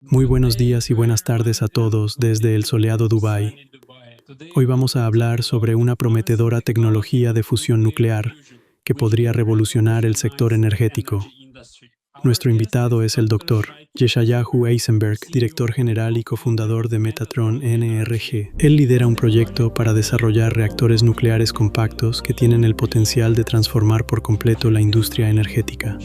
Muy buenos días y buenas tardes a todos desde el soleado Dubái. Hoy vamos a hablar sobre una prometedora tecnología de fusión nuclear que podría revolucionar el sector energético. Nuestro invitado es el Dr. Yeshayahu Eisenberg, director general y cofundador de Metatron NRG. Él lidera un proyecto para desarrollar reactores nucleares compactos que tienen el potencial de transformar por completo la industria energética.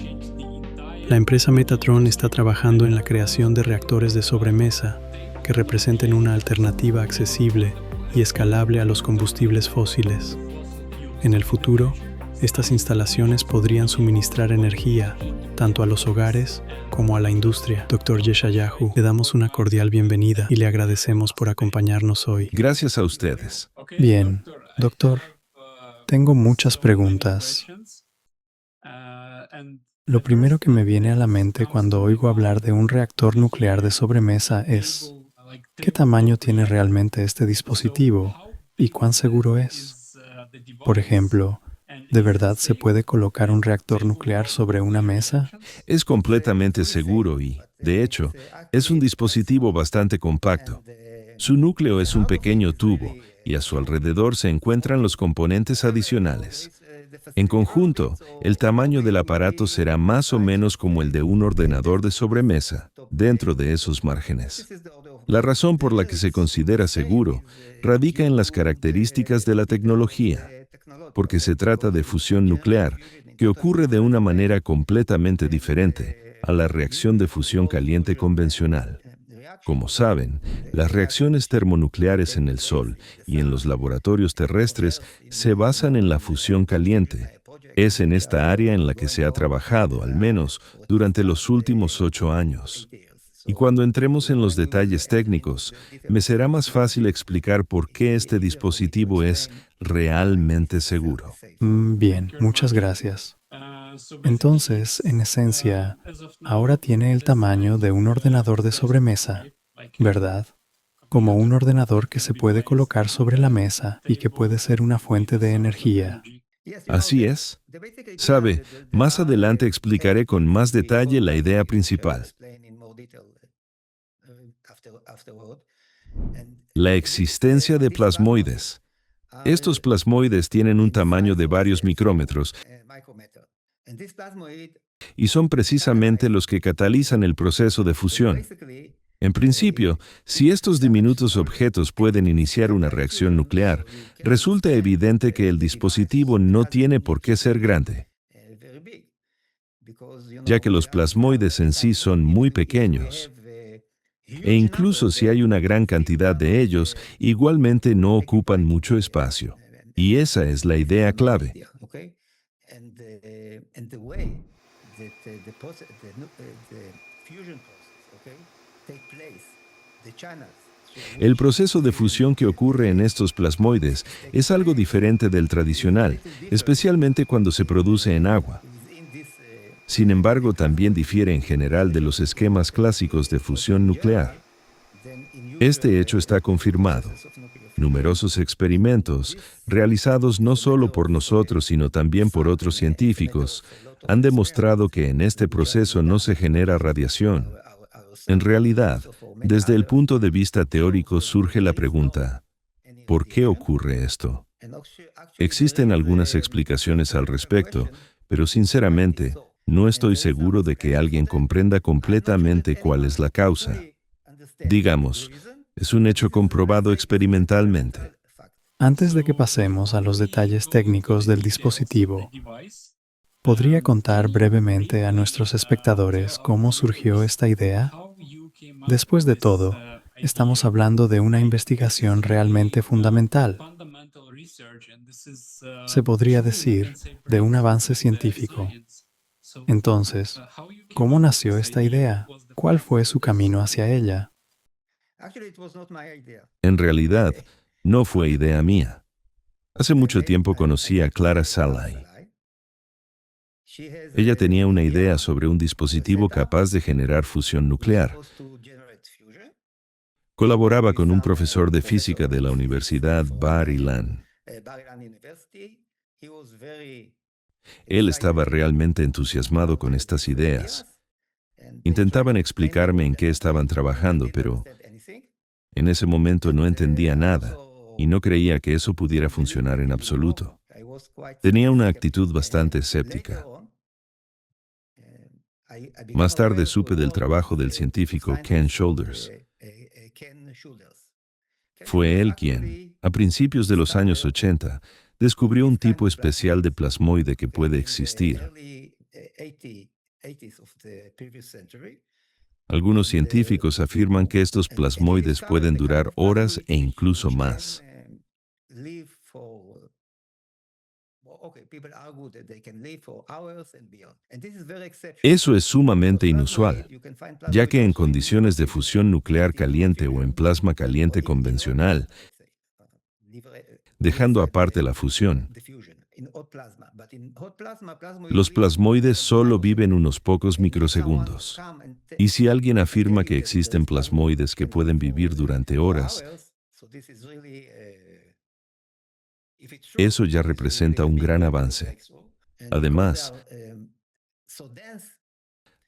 La empresa Metatron está trabajando en la creación de reactores de sobremesa que representen una alternativa accesible y escalable a los combustibles fósiles. En el futuro, estas instalaciones podrían suministrar energía tanto a los hogares como a la industria. Dr. Yeshayahu, le damos una cordial bienvenida y le agradecemos por acompañarnos hoy. Gracias a ustedes. Bien, doctor, tengo muchas preguntas. Lo primero que me viene a la mente cuando oigo hablar de un reactor nuclear de sobremesa es, ¿qué tamaño tiene realmente este dispositivo y cuán seguro es? Por ejemplo, ¿de verdad se puede colocar un reactor nuclear sobre una mesa? Es completamente seguro y, de hecho, es un dispositivo bastante compacto. Su núcleo es un pequeño tubo y a su alrededor se encuentran los componentes adicionales. En conjunto, el tamaño del aparato será más o menos como el de un ordenador de sobremesa, dentro de esos márgenes. La razón por la que se considera seguro radica en las características de la tecnología, porque se trata de fusión nuclear, que ocurre de una manera completamente diferente a la reacción de fusión caliente convencional. Como saben, las reacciones termonucleares en el Sol y en los laboratorios terrestres se basan en la fusión caliente. Es en esta área en la que se ha trabajado, al menos, durante los últimos 8 años. Y cuando entremos en los detalles técnicos, me será más fácil explicar por qué este dispositivo es realmente seguro. Bien, muchas gracias. Entonces, en esencia, ahora tiene el tamaño de un ordenador de sobremesa, ¿verdad? Como un ordenador que se puede colocar sobre la mesa y que puede ser una fuente de energía. Así es. Sabe, más adelante explicaré con más detalle la idea principal. La existencia de plasmoides. Estos plasmoides tienen un tamaño de varios micrómetros y son precisamente los que catalizan el proceso de fusión. En principio, si estos diminutos objetos pueden iniciar una reacción nuclear, resulta evidente que el dispositivo no tiene por qué ser grande, ya que los plasmoides en sí son muy pequeños. E incluso si hay una gran cantidad de ellos, igualmente no ocupan mucho espacio. Y esa es la idea clave. El proceso de fusión que ocurre en estos plasmoides es algo diferente del tradicional, especialmente cuando se produce en agua. Sin embargo, también difiere en general de los esquemas clásicos de fusión nuclear. Este hecho está confirmado. Numerosos experimentos, realizados no solo por nosotros, sino también por otros científicos, han demostrado que en este proceso no se genera radiación. En realidad, desde el punto de vista teórico surge la pregunta, ¿por qué ocurre esto? Existen algunas explicaciones al respecto, pero sinceramente, no estoy seguro de que alguien comprenda completamente cuál es la causa. Digamos, es un hecho comprobado experimentalmente. Antes de que pasemos a los detalles técnicos del dispositivo, ¿podría contar brevemente a nuestros espectadores cómo surgió esta idea? Después de todo, estamos hablando de una investigación realmente fundamental. Se podría decir, de un avance científico. Entonces, ¿cómo nació esta idea? ¿Cuál fue su camino hacia ella? En realidad, no fue idea mía. Hace mucho tiempo conocí a Clara Szalay. Ella tenía una idea sobre un dispositivo capaz de generar fusión nuclear. Colaboraba con un profesor de física de la Universidad Bar-Ilan. Él estaba realmente entusiasmado con estas ideas. Intentaban explicarme en qué estaban trabajando, pero en ese momento no entendía nada y no creía que eso pudiera funcionar en absoluto. Tenía una actitud bastante escéptica. Más tarde supe del trabajo del científico Ken Shoulders. Fue él quien, a principios de los años 80, descubrió un tipo especial de plasmoide que puede existir. Algunos científicos afirman que estos plasmoides pueden durar horas e incluso más. Eso es sumamente inusual, ya que en condiciones de fusión nuclear caliente o en plasma caliente convencional, dejando aparte la fusión, los plasmoides solo viven unos pocos microsegundos. Y si alguien afirma que existen plasmoides que pueden vivir durante horas, eso ya representa un gran avance. Además,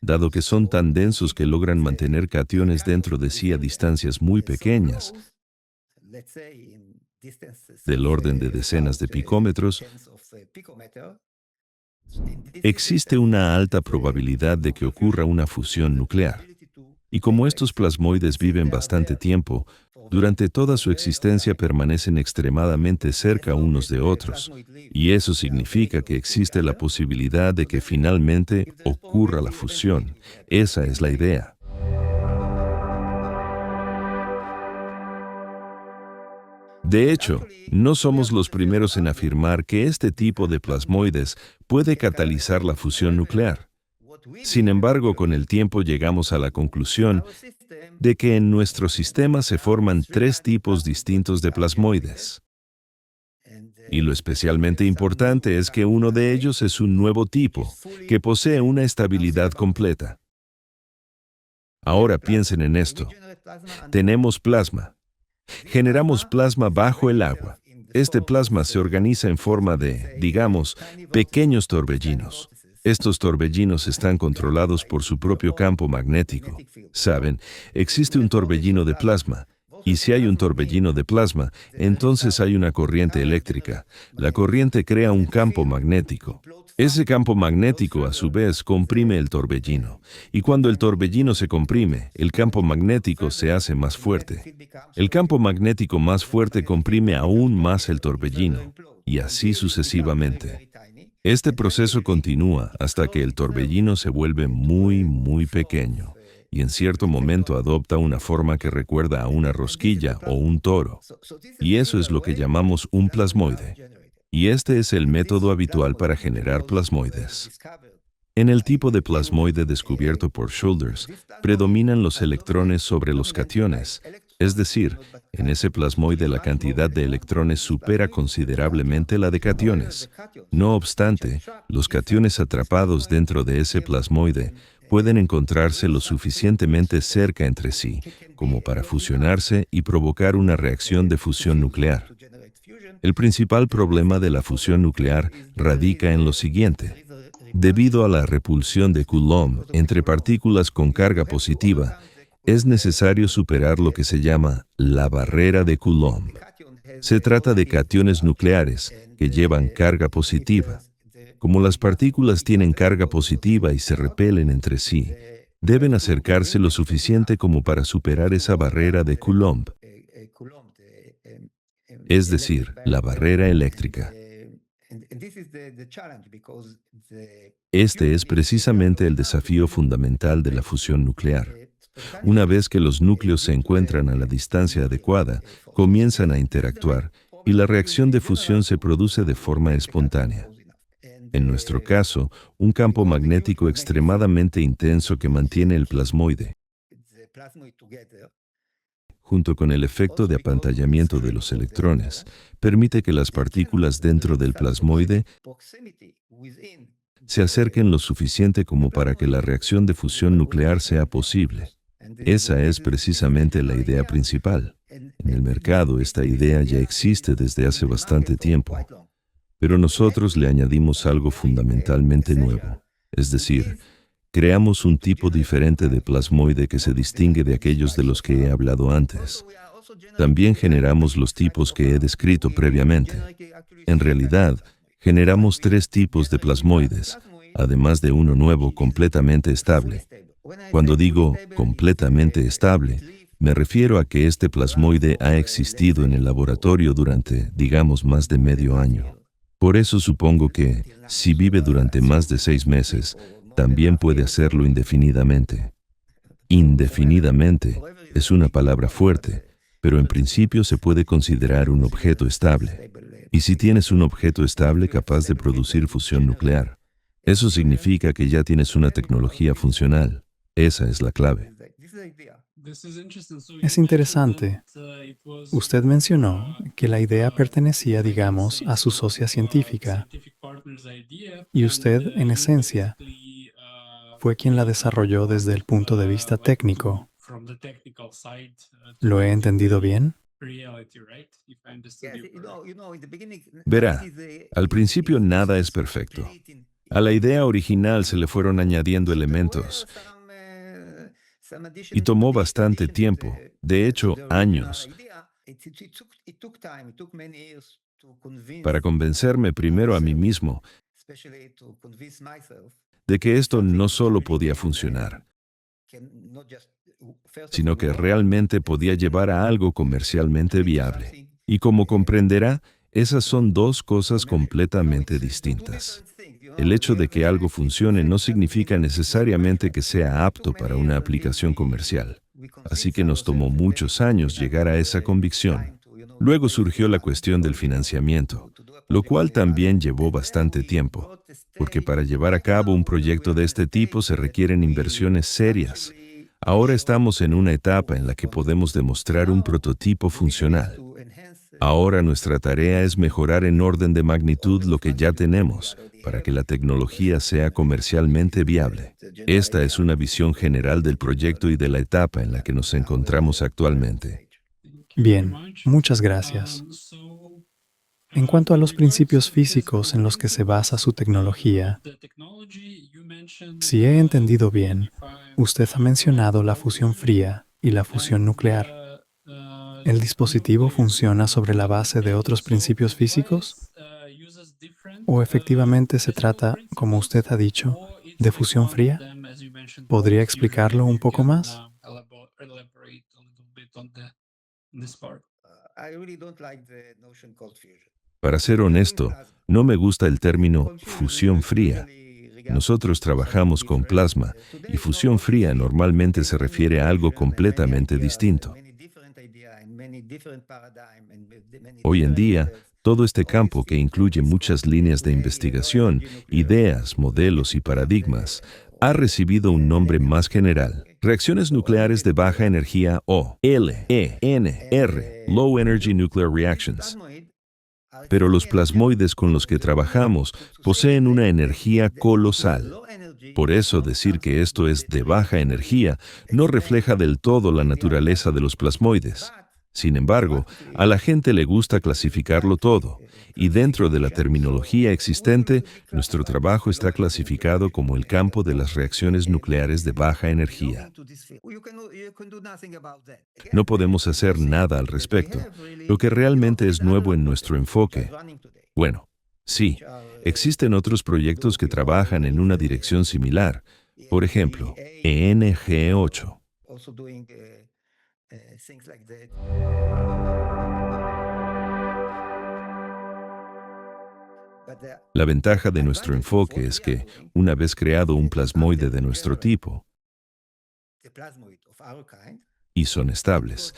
dado que son tan densos que logran mantener cationes dentro de sí a distancias muy pequeñas, del orden de decenas de picómetros, existe una alta probabilidad de que ocurra una fusión nuclear. Y como estos plasmoides viven bastante tiempo, durante toda su existencia permanecen extremadamente cerca unos de otros. Y eso significa que existe la posibilidad de que finalmente ocurra la fusión. Esa es la idea. De hecho, no somos los primeros en afirmar que este tipo de plasmoides puede catalizar la fusión nuclear. Sin embargo, con el tiempo llegamos a la conclusión de que en nuestro sistema se forman tres tipos distintos de plasmoides. Y lo especialmente importante es que uno de ellos es un nuevo tipo, que posee una estabilidad completa. Ahora piensen en esto. Tenemos plasma. Generamos plasma bajo el agua. Este plasma se organiza en forma de, digamos, pequeños torbellinos. Estos torbellinos están controlados por su propio campo magnético. Saben, existe un torbellino de plasma, y si hay un torbellino de plasma, entonces hay una corriente eléctrica. La corriente crea un campo magnético. Ese campo magnético, a su vez, comprime el torbellino. Y cuando el torbellino se comprime, el campo magnético se hace más fuerte. El campo magnético más fuerte comprime aún más el torbellino, y así sucesivamente. Este proceso continúa hasta que el torbellino se vuelve muy, muy pequeño, y en cierto momento adopta una forma que recuerda a una rosquilla o un toro. Y eso es lo que llamamos un plasmoide. Y este es el método habitual para generar plasmoides. En el tipo de plasmoide descubierto por Shoulders, predominan los electrones sobre los cationes, es decir, en ese plasmoide la cantidad de electrones supera considerablemente la de cationes. No obstante, los cationes atrapados dentro de ese plasmoide pueden encontrarse lo suficientemente cerca entre sí como para fusionarse y provocar una reacción de fusión nuclear. El principal problema de la fusión nuclear radica en lo siguiente. Debido a la repulsión de Coulomb entre partículas con carga positiva, es necesario superar lo que se llama la barrera de Coulomb. Se trata de cationes nucleares que llevan carga positiva. Como las partículas tienen carga positiva y se repelen entre sí, deben acercarse lo suficiente como para superar esa barrera de Coulomb, es decir, la barrera eléctrica. Este es precisamente el desafío fundamental de la fusión nuclear. Una vez que los núcleos se encuentran a la distancia adecuada, comienzan a interactuar y la reacción de fusión se produce de forma espontánea. En nuestro caso, un campo magnético extremadamente intenso que mantiene el plasmoide, junto con el efecto de apantallamiento de los electrones, permite que las partículas dentro del plasmoide se acerquen lo suficiente como para que la reacción de fusión nuclear sea posible. Esa es precisamente la idea principal. En el mercado, esta idea ya existe desde hace bastante tiempo, pero nosotros le añadimos algo fundamentalmente nuevo, es decir, Creamos un tipo diferente de plasmoide que se distingue de aquellos de los que he hablado antes. También generamos los tipos que he descrito previamente. En realidad, generamos 3 tipos de plasmoides, además de uno nuevo completamente estable. Cuando digo completamente estable, me refiero a que este plasmoide ha existido en el laboratorio durante, digamos, más de medio año. Por eso supongo que, si vive durante más de 6 meses, también puede hacerlo indefinidamente. Indefinidamente es una palabra fuerte, pero en principio se puede considerar un objeto estable. Y si tienes un objeto estable capaz de producir fusión nuclear, eso significa que ya tienes una tecnología funcional. Esa es la clave. Es interesante. Usted mencionó que la idea pertenecía, digamos, a su socia científica, y usted, en esencia, fue quien la desarrolló desde el punto de vista técnico. ¿Lo he entendido bien? Verá, al principio nada es perfecto. A la idea original se le fueron añadiendo elementos y tomó bastante tiempo, de hecho, años, para convencerme primero a mí mismo de que esto no solo podía funcionar, sino que realmente podía llevar a algo comercialmente viable. Y como comprenderá, esas son 2 cosas completamente distintas. El hecho de que algo funcione no significa necesariamente que sea apto para una aplicación comercial. Así que nos tomó muchos años llegar a esa convicción. Luego surgió la cuestión del financiamiento, lo cual también llevó bastante tiempo, porque para llevar a cabo un proyecto de este tipo se requieren inversiones serias. Ahora estamos en una etapa en la que podemos demostrar un prototipo funcional. Ahora nuestra tarea es mejorar en orden de magnitud lo que ya tenemos, para que la tecnología sea comercialmente viable. Esta es una visión general del proyecto y de la etapa en la que nos encontramos actualmente. Bien, muchas gracias. En cuanto a los principios físicos en los que se basa su tecnología, si he entendido bien, usted ha mencionado la fusión fría y la fusión nuclear. ¿El dispositivo funciona sobre la base de otros principios físicos? ¿O efectivamente se trata, como usted ha dicho, de fusión fría? ¿Podría explicarlo un poco más? Para ser honesto, no me gusta el término fusión fría. Nosotros trabajamos con plasma y fusión fría normalmente se refiere a algo completamente distinto. Hoy en día, todo este campo que incluye muchas líneas de investigación, ideas, modelos y paradigmas, ha recibido un nombre más general: reacciones nucleares de baja energía o LENR, Low Energy Nuclear Reactions. Pero los plasmoides con los que trabajamos poseen una energía colosal. Por eso decir que esto es de baja energía no refleja del todo la naturaleza de los plasmoides. Sin embargo, a la gente le gusta clasificarlo todo, y dentro de la terminología existente, nuestro trabajo está clasificado como el campo de las reacciones nucleares de baja energía. No podemos hacer nada al respecto, lo que realmente es nuevo en nuestro enfoque. Bueno, sí, existen otros proyectos que trabajan en una dirección similar, por ejemplo, ENG8. La ventaja de nuestro enfoque es que, una vez creado un plasmoide de nuestro tipo, y son estables,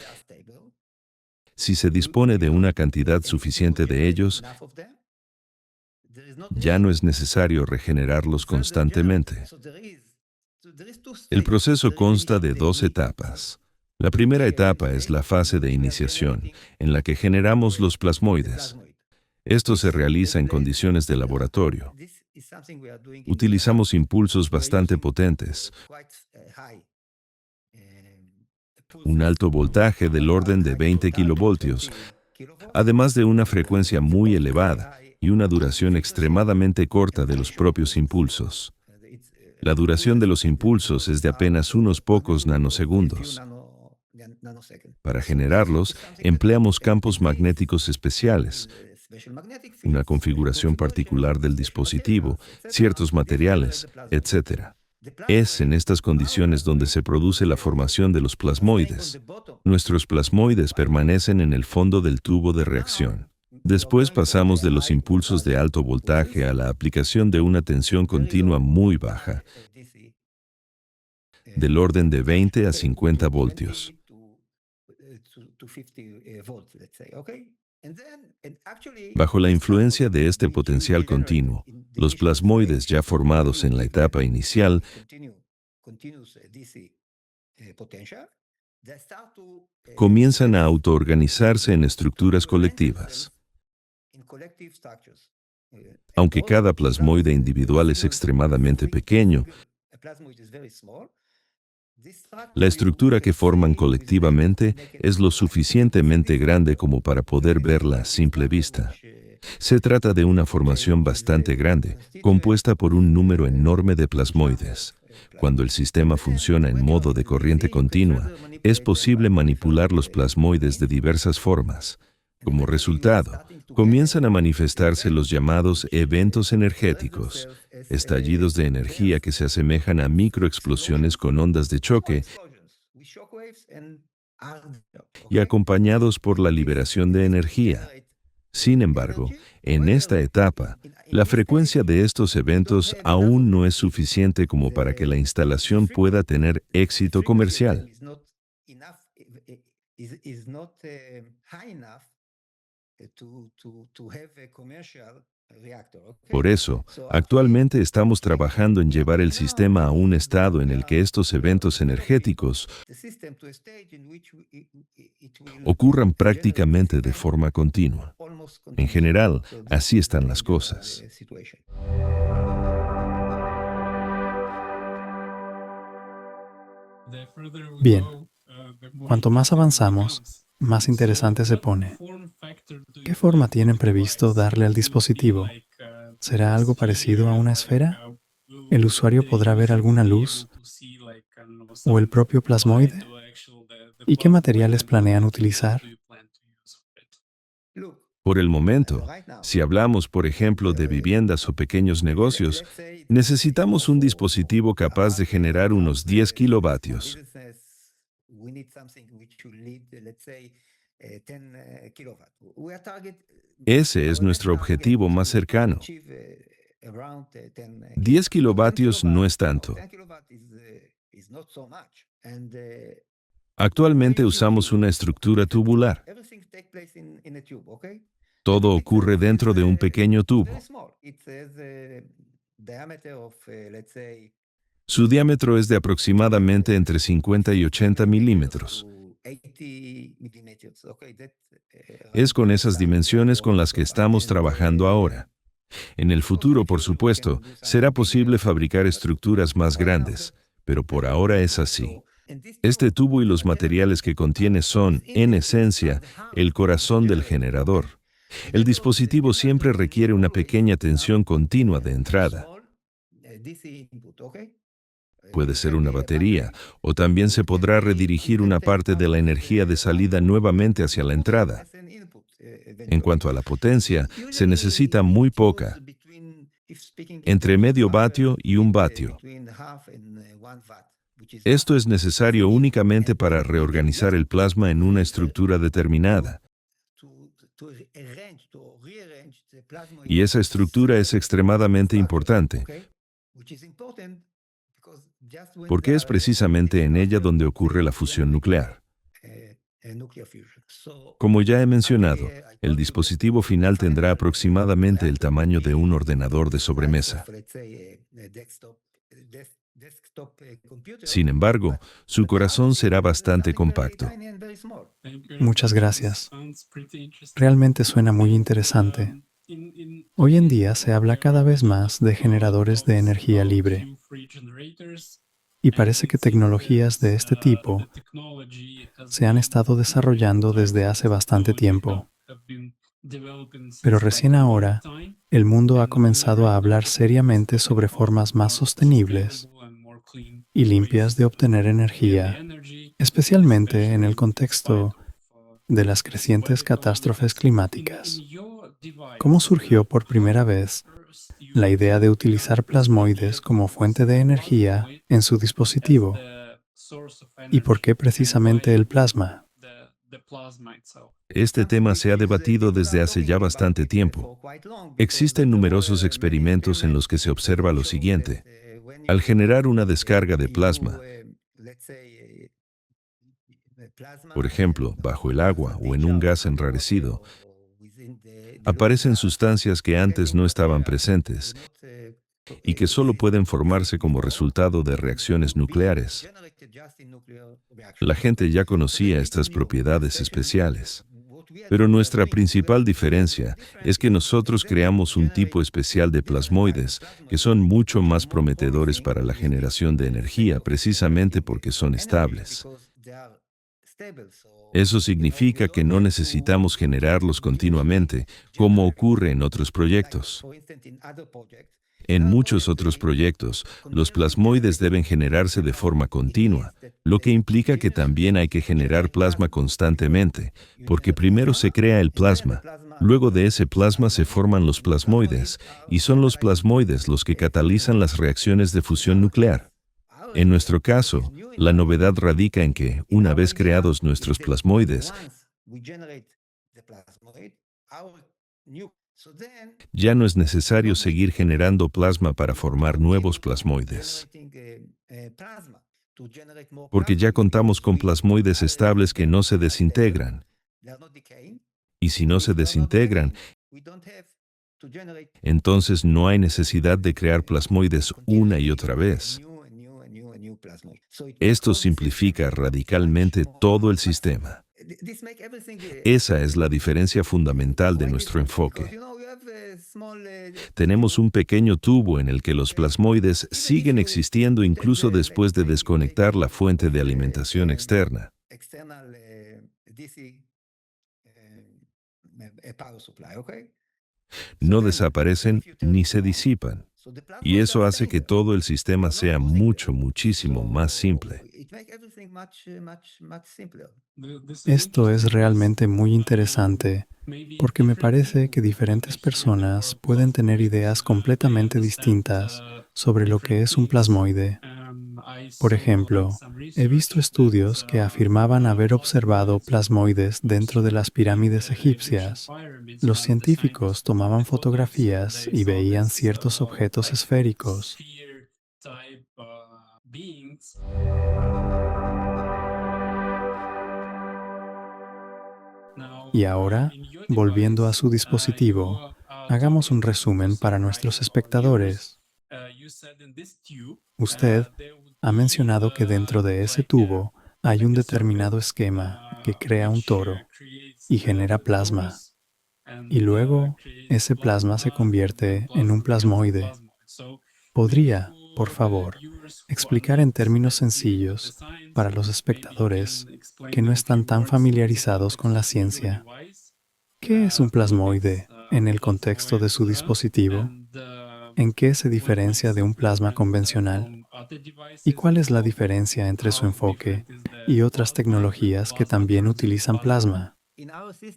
si se dispone de una cantidad suficiente de ellos, ya no es necesario regenerarlos constantemente. El proceso consta de 2 etapas. La primera etapa es la fase de iniciación, en la que generamos los plasmoides. Esto se realiza en condiciones de laboratorio. Utilizamos impulsos bastante potentes, un alto voltaje del orden de 20 kilovoltios, además de una frecuencia muy elevada y una duración extremadamente corta de los propios impulsos. La duración de los impulsos es de apenas unos pocos nanosegundos. Para generarlos, empleamos campos magnéticos especiales, una configuración particular del dispositivo, ciertos materiales, etc. Es en estas condiciones donde se produce la formación de los plasmoides. Nuestros plasmoides permanecen en el fondo del tubo de reacción. Después pasamos de los impulsos de alto voltaje a la aplicación de una tensión continua muy baja, del orden de 20 a 50 voltios. Bajo la influencia de este potencial continuo, los plasmoides ya formados en la etapa inicial comienzan a autoorganizarse en estructuras colectivas. Aunque cada plasmoide individual es extremadamente pequeño, la estructura que forman colectivamente es lo suficientemente grande como para poder verla a simple vista. Se trata de una formación bastante grande, compuesta por un número enorme de plasmoides. Cuando el sistema funciona en modo de corriente continua, es posible manipular los plasmoides de diversas formas. Como resultado, comienzan a manifestarse los llamados eventos energéticos, estallidos de energía que se asemejan a microexplosiones con ondas de choque y acompañados por la liberación de energía. Sin embargo, en esta etapa, la frecuencia de estos eventos aún no es suficiente como para que la instalación pueda tener éxito comercial. Por eso, actualmente estamos trabajando en llevar el sistema a un estado en el que estos eventos energéticos ocurran prácticamente de forma continua. En general, así están las cosas. Bien, cuanto más avanzamos, más interesante se pone. ¿Qué forma tienen previsto darle al dispositivo? ¿Será algo parecido a una esfera? ¿El usuario podrá ver alguna luz? ¿O el propio plasmoide? ¿Y qué materiales planean utilizar? Por el momento, si hablamos, por ejemplo, de viviendas o pequeños negocios, necesitamos un dispositivo capaz de generar unos 10 kilovatios. Ese es nuestro objetivo más cercano. 10 kilovatios no es tanto. Actualmente usamos una estructura tubular. Todo ocurre dentro de un pequeño tubo. Su diámetro es de aproximadamente entre 50 y 80 milímetros. Es con esas dimensiones con las que estamos trabajando ahora. En el futuro, por supuesto, será posible fabricar estructuras más grandes, pero por ahora es así. Este tubo y los materiales que contiene son, en esencia, el corazón del generador. El dispositivo siempre requiere una pequeña tensión continua de entrada. Puede ser una batería, o también se podrá redirigir una parte de la energía de salida nuevamente hacia la entrada. En cuanto a la potencia, se necesita muy poca, entre medio vatio y 1 vatio. Esto es necesario únicamente para reorganizar el plasma en una estructura determinada. Y esa estructura es extremadamente importante, porque es precisamente en ella donde ocurre la fusión nuclear. Como ya he mencionado, el dispositivo final tendrá aproximadamente el tamaño de un ordenador de sobremesa. Sin embargo, su corazón será bastante compacto. Muchas gracias. Realmente suena muy interesante. Hoy en día se habla cada vez más de generadores de energía libre. Y parece que tecnologías de este tipo se han estado desarrollando desde hace bastante tiempo. Pero recién ahora el mundo ha comenzado a hablar seriamente sobre formas más sostenibles y limpias de obtener energía, especialmente en el contexto de las crecientes catástrofes climáticas. ¿Cómo surgió por primera vez la idea de utilizar plasmoides como fuente de energía en su dispositivo? ¿Y por qué precisamente el plasma? Este tema se ha debatido desde hace ya bastante tiempo. Existen numerosos experimentos en los que se observa lo siguiente. Al generar una descarga de plasma, por ejemplo, bajo el agua o en un gas enrarecido, aparecen sustancias que antes no estaban presentes y que solo pueden formarse como resultado de reacciones nucleares. La gente ya conocía estas propiedades especiales, pero nuestra principal diferencia es que nosotros creamos un tipo especial de plasmoides que son mucho más prometedores para la generación de energía precisamente porque son estables. Eso significa que no necesitamos generarlos continuamente, como ocurre en otros proyectos. En muchos otros proyectos, los plasmoides deben generarse de forma continua, lo que implica que también hay que generar plasma constantemente, porque primero se crea el plasma, luego de ese plasma se forman los plasmoides, y son los plasmoides los que catalizan las reacciones de fusión nuclear. En nuestro caso, la novedad radica en que, una vez creados nuestros plasmoides, ya no es necesario seguir generando plasma para formar nuevos plasmoides, porque ya contamos con plasmoides estables que no se desintegran. Y si no se desintegran, entonces no hay necesidad de crear plasmoides una y otra vez. Esto simplifica radicalmente todo el sistema. Esa es la diferencia fundamental de nuestro enfoque. Tenemos un pequeño tubo en el que los plasmoides siguen existiendo incluso después de desconectar la fuente de alimentación externa. No desaparecen ni se disipan. Y eso hace que todo el sistema sea muchísimo más simple. Esto es realmente muy interesante porque me parece que diferentes personas pueden tener ideas completamente distintas sobre lo que es un plasmoide. Por ejemplo, he visto estudios que afirmaban haber observado plasmoides dentro de las pirámides egipcias. Los científicos tomaban fotografías y veían ciertos objetos esféricos. Y ahora, volviendo a su dispositivo, hagamos un resumen para nuestros espectadores. Usted ha mencionado que dentro de ese tubo hay un determinado esquema que crea un toro y genera plasma. Y luego, ese plasma se convierte en un plasmoide. ¿Podría, por favor, explicar en términos sencillos para los espectadores que no están tan familiarizados con la ciencia qué es un plasmoide en el contexto de su dispositivo? ¿En qué se diferencia de un plasma convencional? ¿Y cuál es la diferencia entre su enfoque y otras tecnologías que también utilizan plasma?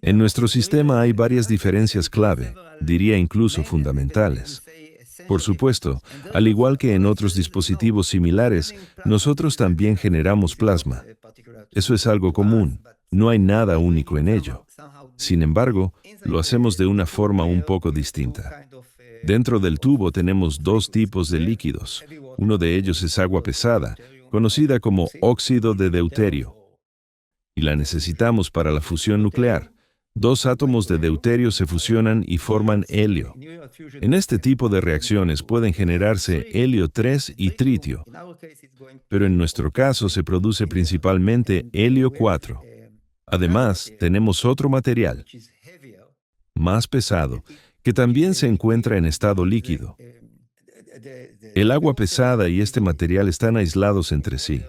En nuestro sistema hay varias diferencias clave, diría incluso fundamentales. Por supuesto, al igual que en otros dispositivos similares, nosotros también generamos plasma. Eso es algo común, no hay nada único en ello. Sin embargo, lo hacemos de una forma un poco distinta. Dentro del tubo tenemos dos tipos de líquidos. Uno de ellos es agua pesada, conocida como óxido de deuterio, y la necesitamos para la fusión nuclear. Dos átomos de deuterio se fusionan y forman helio. En este tipo de reacciones pueden generarse helio 3 y tritio, pero en nuestro caso se produce principalmente helio 4. Además, tenemos otro material, más pesado, que también se encuentra en estado líquido. El agua pesada y este material están aislados entre sí.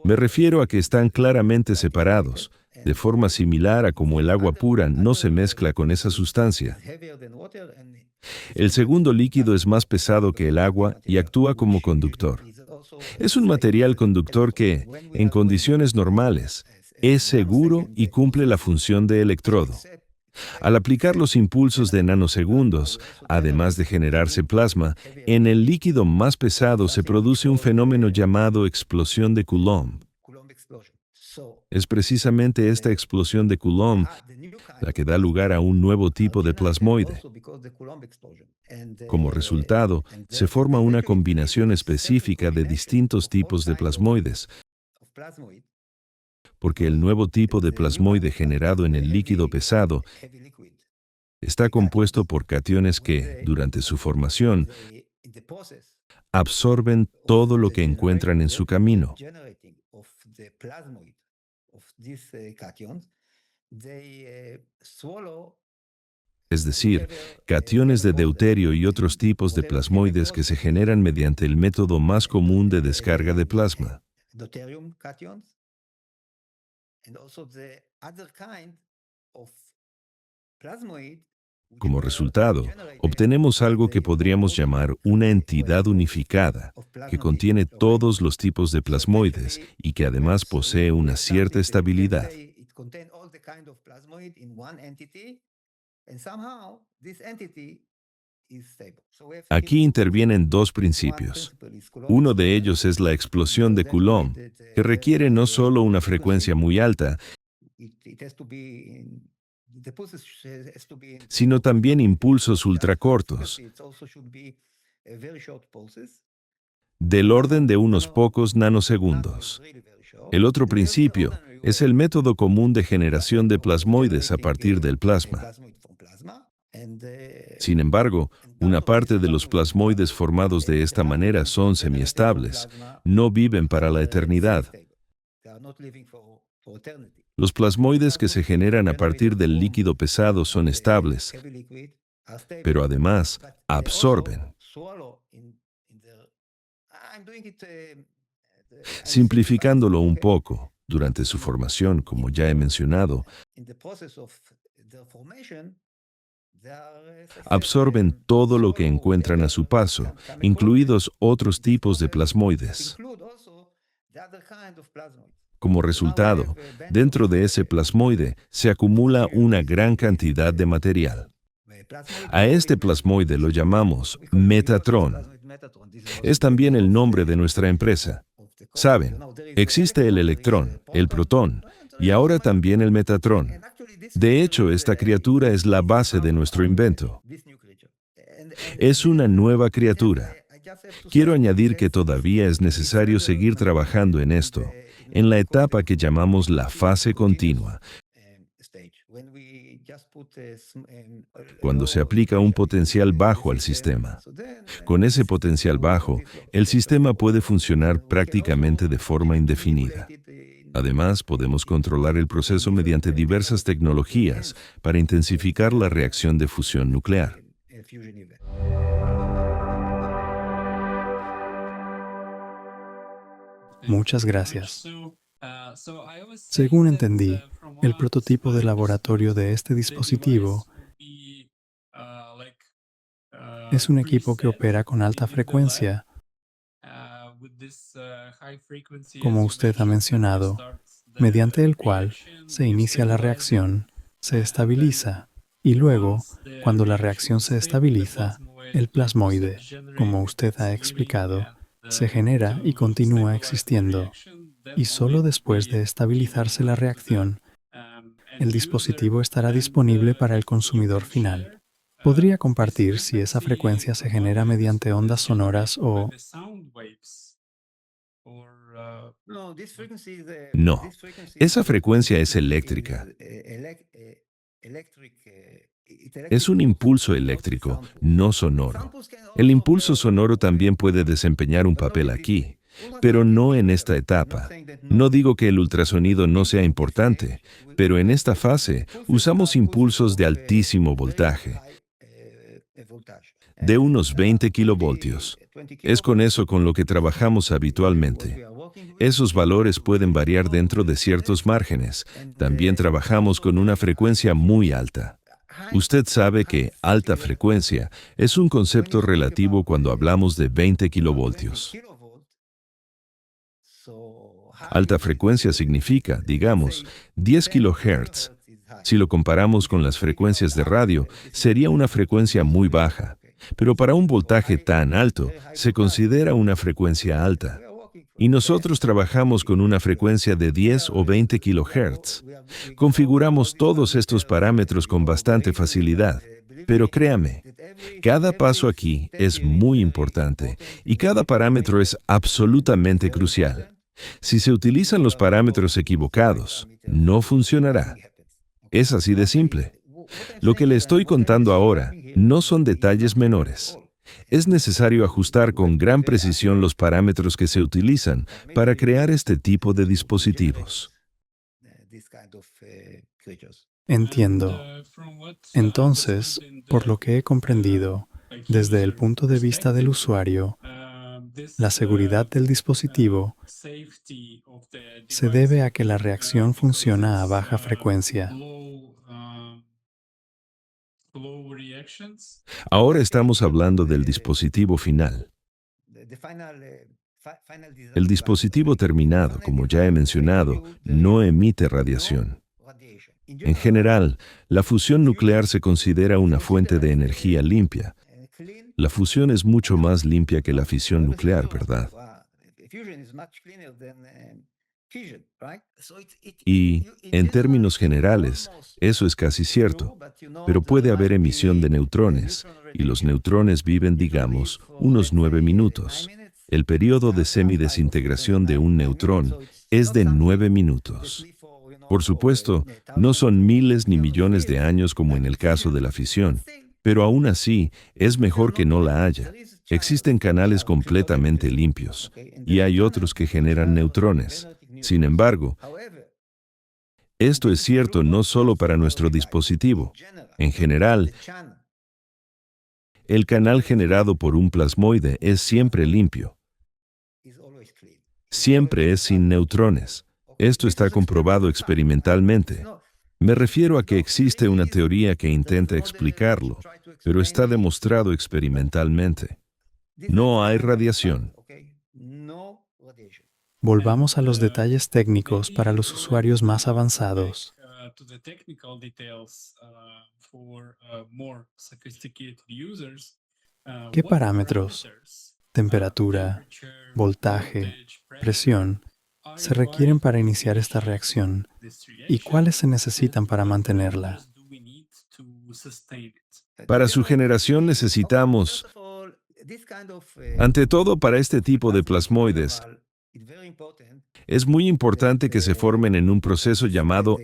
Me refiero a que están claramente separados, de forma similar a como el agua pura no se mezcla con esa sustancia. El segundo líquido es más pesado que el agua y actúa como conductor. Es un material conductor que, en condiciones normales, es seguro y cumple la función de electrodo. Al aplicar los impulsos de nanosegundos, además de generarse plasma, en el líquido más pesado se produce un fenómeno llamado explosión de Coulomb. Es precisamente esta explosión de Coulomb la que da lugar a un nuevo tipo de plasmoide. Como resultado, se forma una combinación específica de distintos tipos de plasmoides, porque el nuevo tipo de plasmoide generado en el líquido pesado está compuesto por cationes que, durante su formación, absorben todo lo que encuentran en su camino. Es decir, cationes de deuterio y otros tipos de plasmoides que se generan mediante el método más común de descarga de plasma. Como resultado, obtenemos algo que podríamos llamar una entidad unificada, que contiene todos los tipos de plasmoides y que además posee una cierta estabilidad. Aquí intervienen dos principios. Uno de ellos es la explosión de Coulomb, que requiere no solo una frecuencia muy alta, sino también impulsos ultracortos, del orden de unos pocos nanosegundos. El otro principio es el método común de generación de plasmoides a partir del plasma. Sin embargo, una parte de los plasmoides formados de esta manera son semiestables, no viven para la eternidad. Los plasmoides que se generan a partir del líquido pesado son estables, pero además absorben. Simplificándolo un poco, durante su formación, como ya he mencionado, absorben todo lo que encuentran a su paso, incluidos otros tipos de plasmoides. Como resultado, dentro de ese plasmoide se acumula una gran cantidad de material. A este plasmoide lo llamamos Metatron. Es también el nombre de nuestra empresa. Saben, existe el electrón, el protón y ahora también el Metatron. De hecho, esta criatura es la base de nuestro invento. Es una nueva criatura. Quiero añadir que todavía es necesario seguir trabajando en esto, en la etapa que llamamos la fase continua, cuando se aplica un potencial bajo al sistema. Con ese potencial bajo, el sistema puede funcionar prácticamente de forma indefinida. Además, podemos controlar el proceso mediante diversas tecnologías para intensificar la reacción de fusión nuclear. Muchas gracias. Según entendí, el prototipo de laboratorio de este dispositivo es un equipo que opera con alta frecuencia, como usted ha mencionado, mediante el cual se inicia la reacción, se estabiliza, y luego, cuando la reacción se estabiliza, el plasmoide, como usted ha explicado, se genera y continúa existiendo. Y solo después de estabilizarse la reacción, el dispositivo estará disponible para el consumidor final. ¿Podría compartir si esa frecuencia se genera mediante ondas sonoras o...? No, esa frecuencia es eléctrica. Es un impulso eléctrico, no sonoro. El impulso sonoro también puede desempeñar un papel aquí, pero no en esta etapa. No digo que el ultrasonido no sea importante, pero en esta fase usamos impulsos de altísimo voltaje, de unos 20 kilovoltios. Es con eso con lo que trabajamos habitualmente. Esos valores pueden variar dentro de ciertos márgenes. También trabajamos con una frecuencia muy alta. Usted sabe que alta frecuencia es un concepto relativo cuando hablamos de 20 kilovoltios. Alta frecuencia significa, digamos, 10 kilohertz. Si lo comparamos con las frecuencias de radio, sería una frecuencia muy baja. Pero para un voltaje tan alto, se considera una frecuencia alta. Y nosotros trabajamos con una frecuencia de 10 o 20 kilohertz. Configuramos todos estos parámetros con bastante facilidad. Pero créame, cada paso aquí es muy importante y cada parámetro es absolutamente crucial. Si se utilizan los parámetros equivocados, no funcionará. Es así de simple. Lo que le estoy contando ahora no son detalles menores. Es necesario ajustar con gran precisión los parámetros que se utilizan para crear este tipo de dispositivos. Entiendo. Entonces, por lo que he comprendido, desde el punto de vista del usuario, la seguridad del dispositivo se debe a que la reacción funciona a baja frecuencia. Ahora estamos hablando del dispositivo final. El dispositivo terminado, como ya he mencionado, no emite radiación. En general, la fusión nuclear se considera una fuente de energía limpia. La fusión es mucho más limpia que la fisión nuclear, ¿verdad? Y, en términos generales, eso es casi cierto, pero puede haber emisión de neutrones, y los neutrones viven, digamos, unos 9 minutos. El periodo de semidesintegración de un neutrón es de 9 minutos. Por supuesto, no son miles ni millones de años como en el caso de la fisión, pero aún así es mejor que no la haya. Existen canales completamente limpios, y hay otros que generan neutrones. Sin embargo, esto es cierto no solo para nuestro dispositivo. En general, el canal generado por un plasmoide es siempre limpio. Siempre es sin neutrones. Esto está comprobado experimentalmente. Me refiero a que existe una teoría que intenta explicarlo, pero está demostrado experimentalmente. No hay radiación. Volvamos a los detalles técnicos para los usuarios más avanzados. ¿Qué parámetros, temperatura, voltaje, presión, se requieren para iniciar esta reacción y cuáles se necesitan para mantenerla? Para su generación necesitamos, ante todo para este tipo de plasmoides, es muy importante que se formen en un proceso llamado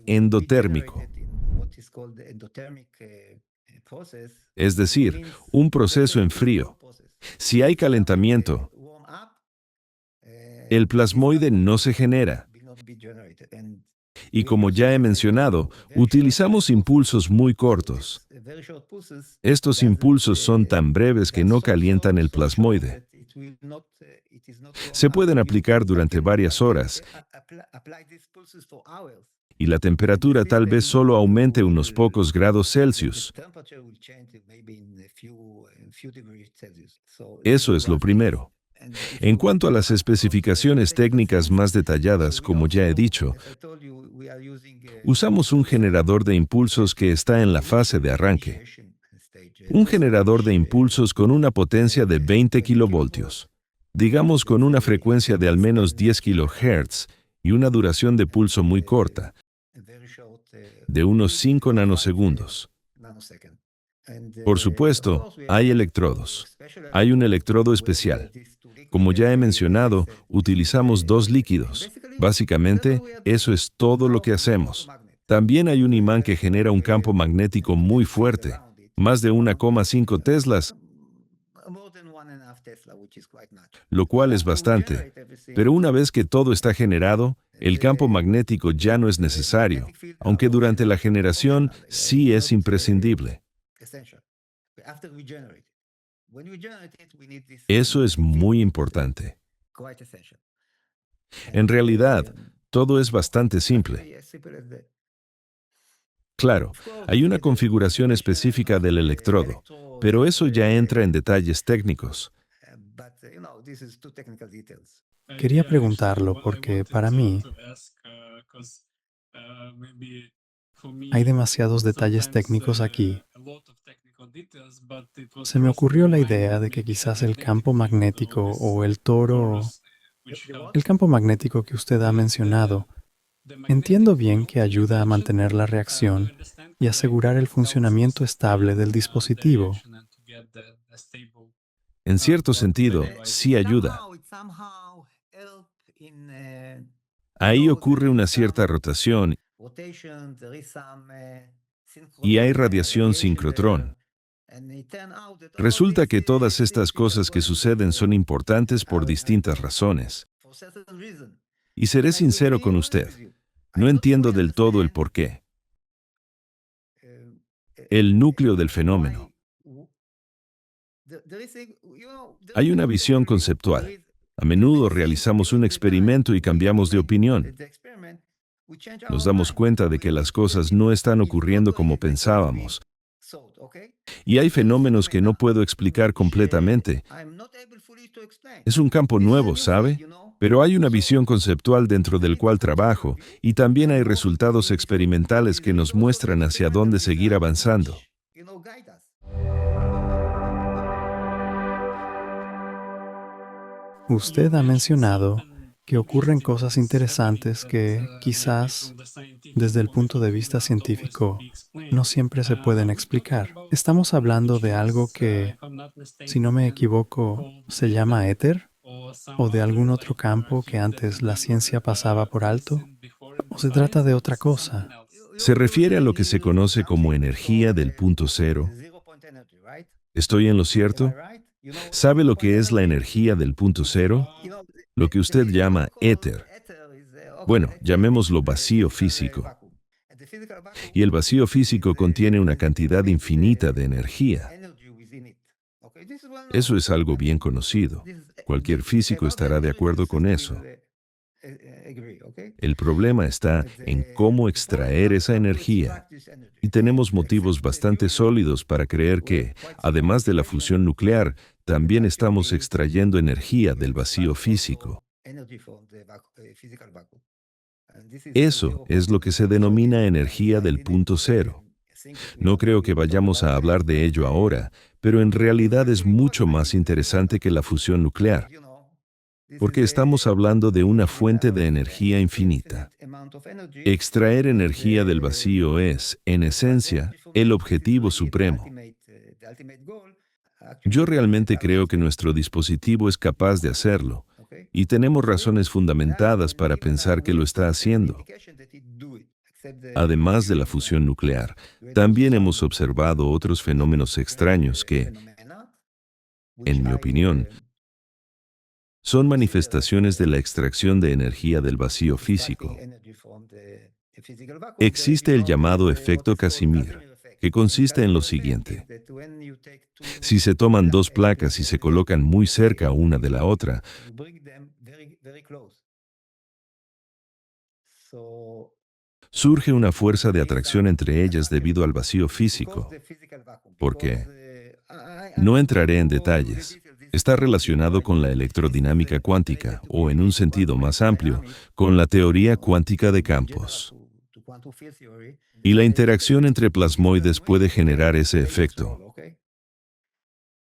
endotérmico, es decir, un proceso en frío. Si hay calentamiento, el plasmoide no se genera. Y como ya he mencionado, utilizamos impulsos muy cortos. Estos impulsos son tan breves que no calientan el plasmoide. Se pueden aplicar durante varias horas y la temperatura tal vez solo aumente unos pocos grados Celsius. Eso es lo primero. En cuanto a las especificaciones técnicas más detalladas, como ya he dicho, usamos un generador de impulsos que está en la fase de arranque. Un generador de impulsos con una potencia de 20 kilovoltios, digamos con una frecuencia de al menos 10 kilohertz y una duración de pulso muy corta, de unos 5 nanosegundos. Por supuesto, hay electrodos. Hay un electrodo especial. Como ya he mencionado, utilizamos dos líquidos. Básicamente, eso es todo lo que hacemos. También hay un imán que genera un campo magnético muy fuerte, más de 1,5 teslas, lo cual es bastante. Pero una vez que todo está generado, el campo magnético ya no es necesario, aunque durante la generación sí es imprescindible. Eso es muy importante. En realidad, todo es bastante simple. Claro, hay una configuración específica del electrodo, pero eso ya entra en detalles técnicos. Quería preguntarlo porque para mí hay demasiados detalles técnicos aquí. Se me ocurrió la idea de que quizás el campo magnético o el toro, el campo magnético que usted ha mencionado, entiendo bien que ayuda a mantener la reacción y asegurar el funcionamiento estable del dispositivo. En cierto sentido, sí ayuda. Ahí ocurre una cierta rotación y hay radiación sincrotrón. Resulta que todas estas cosas que suceden son importantes por distintas razones. Y seré sincero con usted, no entiendo del todo el porqué, el núcleo del fenómeno. Hay una visión conceptual. A menudo realizamos un experimento y cambiamos de opinión. Nos damos cuenta de que las cosas no están ocurriendo como pensábamos. Y hay fenómenos que no puedo explicar completamente. Es un campo nuevo, ¿sabe? Pero hay una visión conceptual dentro del cual trabajo y también hay resultados experimentales que nos muestran hacia dónde seguir avanzando. Usted ha mencionado que ocurren cosas interesantes que quizás desde el punto de vista científico no siempre se pueden explicar. Estamos hablando de algo que, si no me equivoco, se llama éter, o de algún otro campo que antes la ciencia pasaba por alto, o se trata de otra cosa. Se refiere a lo que se conoce como energía del punto cero. ¿Estoy en lo cierto? ¿Sabe lo que es la energía del punto cero? Lo que usted llama éter. Bueno, llamémoslo vacío físico. Y el vacío físico contiene una cantidad infinita de energía. Eso es algo bien conocido. Cualquier físico estará de acuerdo con eso. El problema está en cómo extraer esa energía. Y tenemos motivos bastante sólidos para creer que, además de la fusión nuclear, también estamos extrayendo energía del vacío físico. Eso es lo que se denomina energía del punto cero. No creo que vayamos a hablar de ello ahora, pero en realidad es mucho más interesante que la fusión nuclear, porque estamos hablando de una fuente de energía infinita. Extraer energía del vacío es, en esencia, el objetivo supremo. Yo realmente creo que nuestro dispositivo es capaz de hacerlo, y tenemos razones fundamentadas para pensar que lo está haciendo. Además de la fusión nuclear, también hemos observado otros fenómenos extraños que, en mi opinión, son manifestaciones de la extracción de energía del vacío físico. Existe el llamado efecto Casimir, que consiste en lo siguiente. Si se toman dos placas y se colocan muy cerca una de la otra, surge una fuerza de atracción entre ellas debido al vacío físico. ¿Por qué? No entraré en detalles. Está relacionado con la electrodinámica cuántica, o en un sentido más amplio, con la teoría cuántica de campos. Y la interacción entre plasmoides puede generar ese efecto.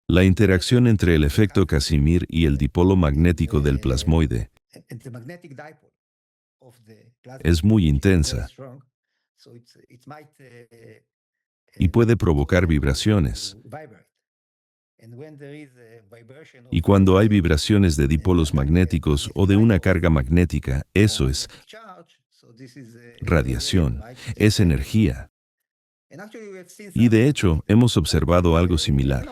La interacción entre el efecto Casimir y el dipolo magnético del plasmoide es muy intensa y puede provocar vibraciones. Y cuando hay vibraciones de dipolos magnéticos o de una carga magnética, eso es radiación, es energía. Y de hecho, hemos observado algo similar.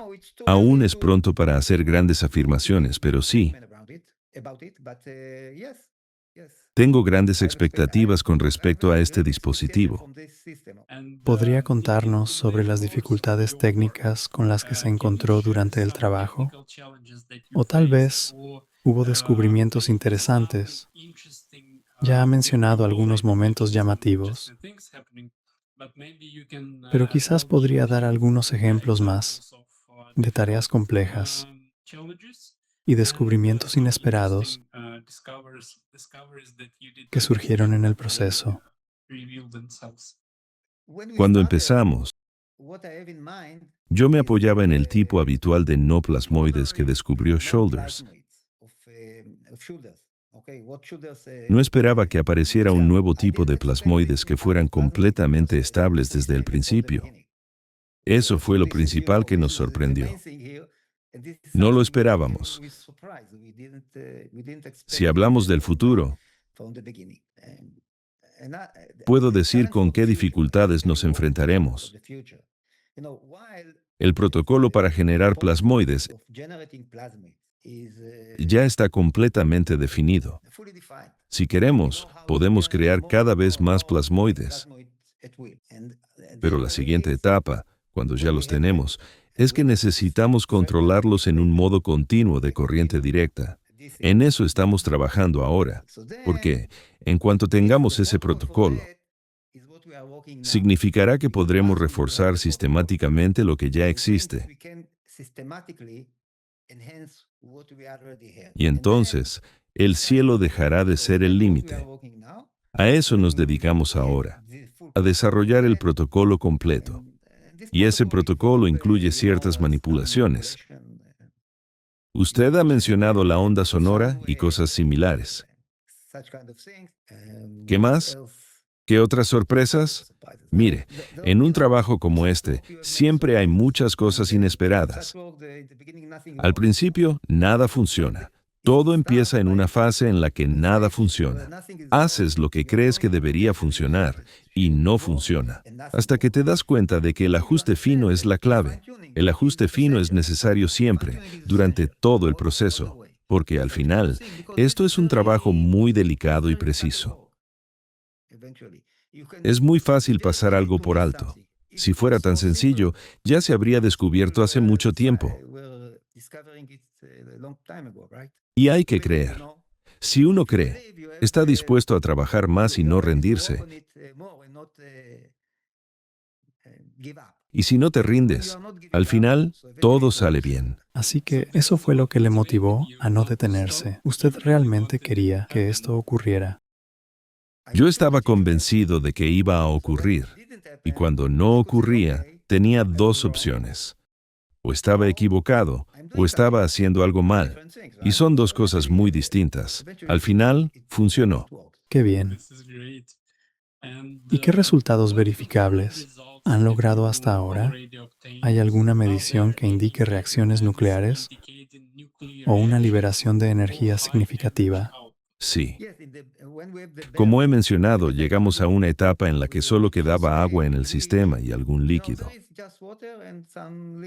Aún es pronto para hacer grandes afirmaciones, pero sí, tengo grandes expectativas con respecto a este dispositivo. ¿Podría contarnos sobre las dificultades técnicas con las que se encontró durante el trabajo? O tal vez hubo descubrimientos interesantes. Ya ha mencionado algunos momentos llamativos. Pero quizás podría dar algunos ejemplos más de tareas complejas y descubrimientos inesperados que surgieron en el proceso. Cuando empezamos, yo me apoyaba en el tipo habitual de no plasmoides que descubrió Shoulders. No esperaba que apareciera un nuevo tipo de plasmoides que fueran completamente estables desde el principio. Eso fue lo principal que nos sorprendió. No lo esperábamos. Si hablamos del futuro, puedo decir con qué dificultades nos enfrentaremos. El protocolo para generar plasmoides ya está completamente definido. Si queremos, podemos crear cada vez más plasmoides. Pero la siguiente etapa, cuando ya los tenemos, es que necesitamos controlarlos en un modo continuo de corriente directa. En eso estamos trabajando ahora, porque en cuanto tengamos ese protocolo, significará que podremos reforzar sistemáticamente lo que ya existe. Y entonces, el cielo dejará de ser el límite. A eso nos dedicamos ahora, a desarrollar el protocolo completo. Y ese protocolo incluye ciertas manipulaciones. Usted ha mencionado la onda sonora y cosas similares. ¿Qué más? ¿Qué otras sorpresas? Mire, en un trabajo como este, siempre hay muchas cosas inesperadas. Al principio, nada funciona. Todo empieza en una fase en la que nada funciona. Haces lo que crees que debería funcionar y no funciona, hasta que te das cuenta de que el ajuste fino es la clave. El ajuste fino es necesario siempre, durante todo el proceso, porque al final, esto es un trabajo muy delicado y preciso. Es muy fácil pasar algo por alto. Si fuera tan sencillo, ya se habría descubierto hace mucho tiempo. Y hay que creer. Si uno cree, está dispuesto a trabajar más y no rendirse. Y si no te rindes, al final, todo sale bien. Así que eso fue lo que le motivó a no detenerse. Usted realmente quería que esto ocurriera. Yo estaba convencido de que iba a ocurrir. Y cuando no ocurría, tenía dos opciones. O estaba equivocado, o estaba haciendo algo mal. Y son dos cosas muy distintas. Al final, funcionó. Qué bien. ¿Y qué resultados verificables han logrado hasta ahora? ¿Hay alguna medición que indique reacciones nucleares o una liberación de energía significativa? Sí. Como he mencionado, llegamos a una etapa en la que solo quedaba agua en el sistema y algún líquido.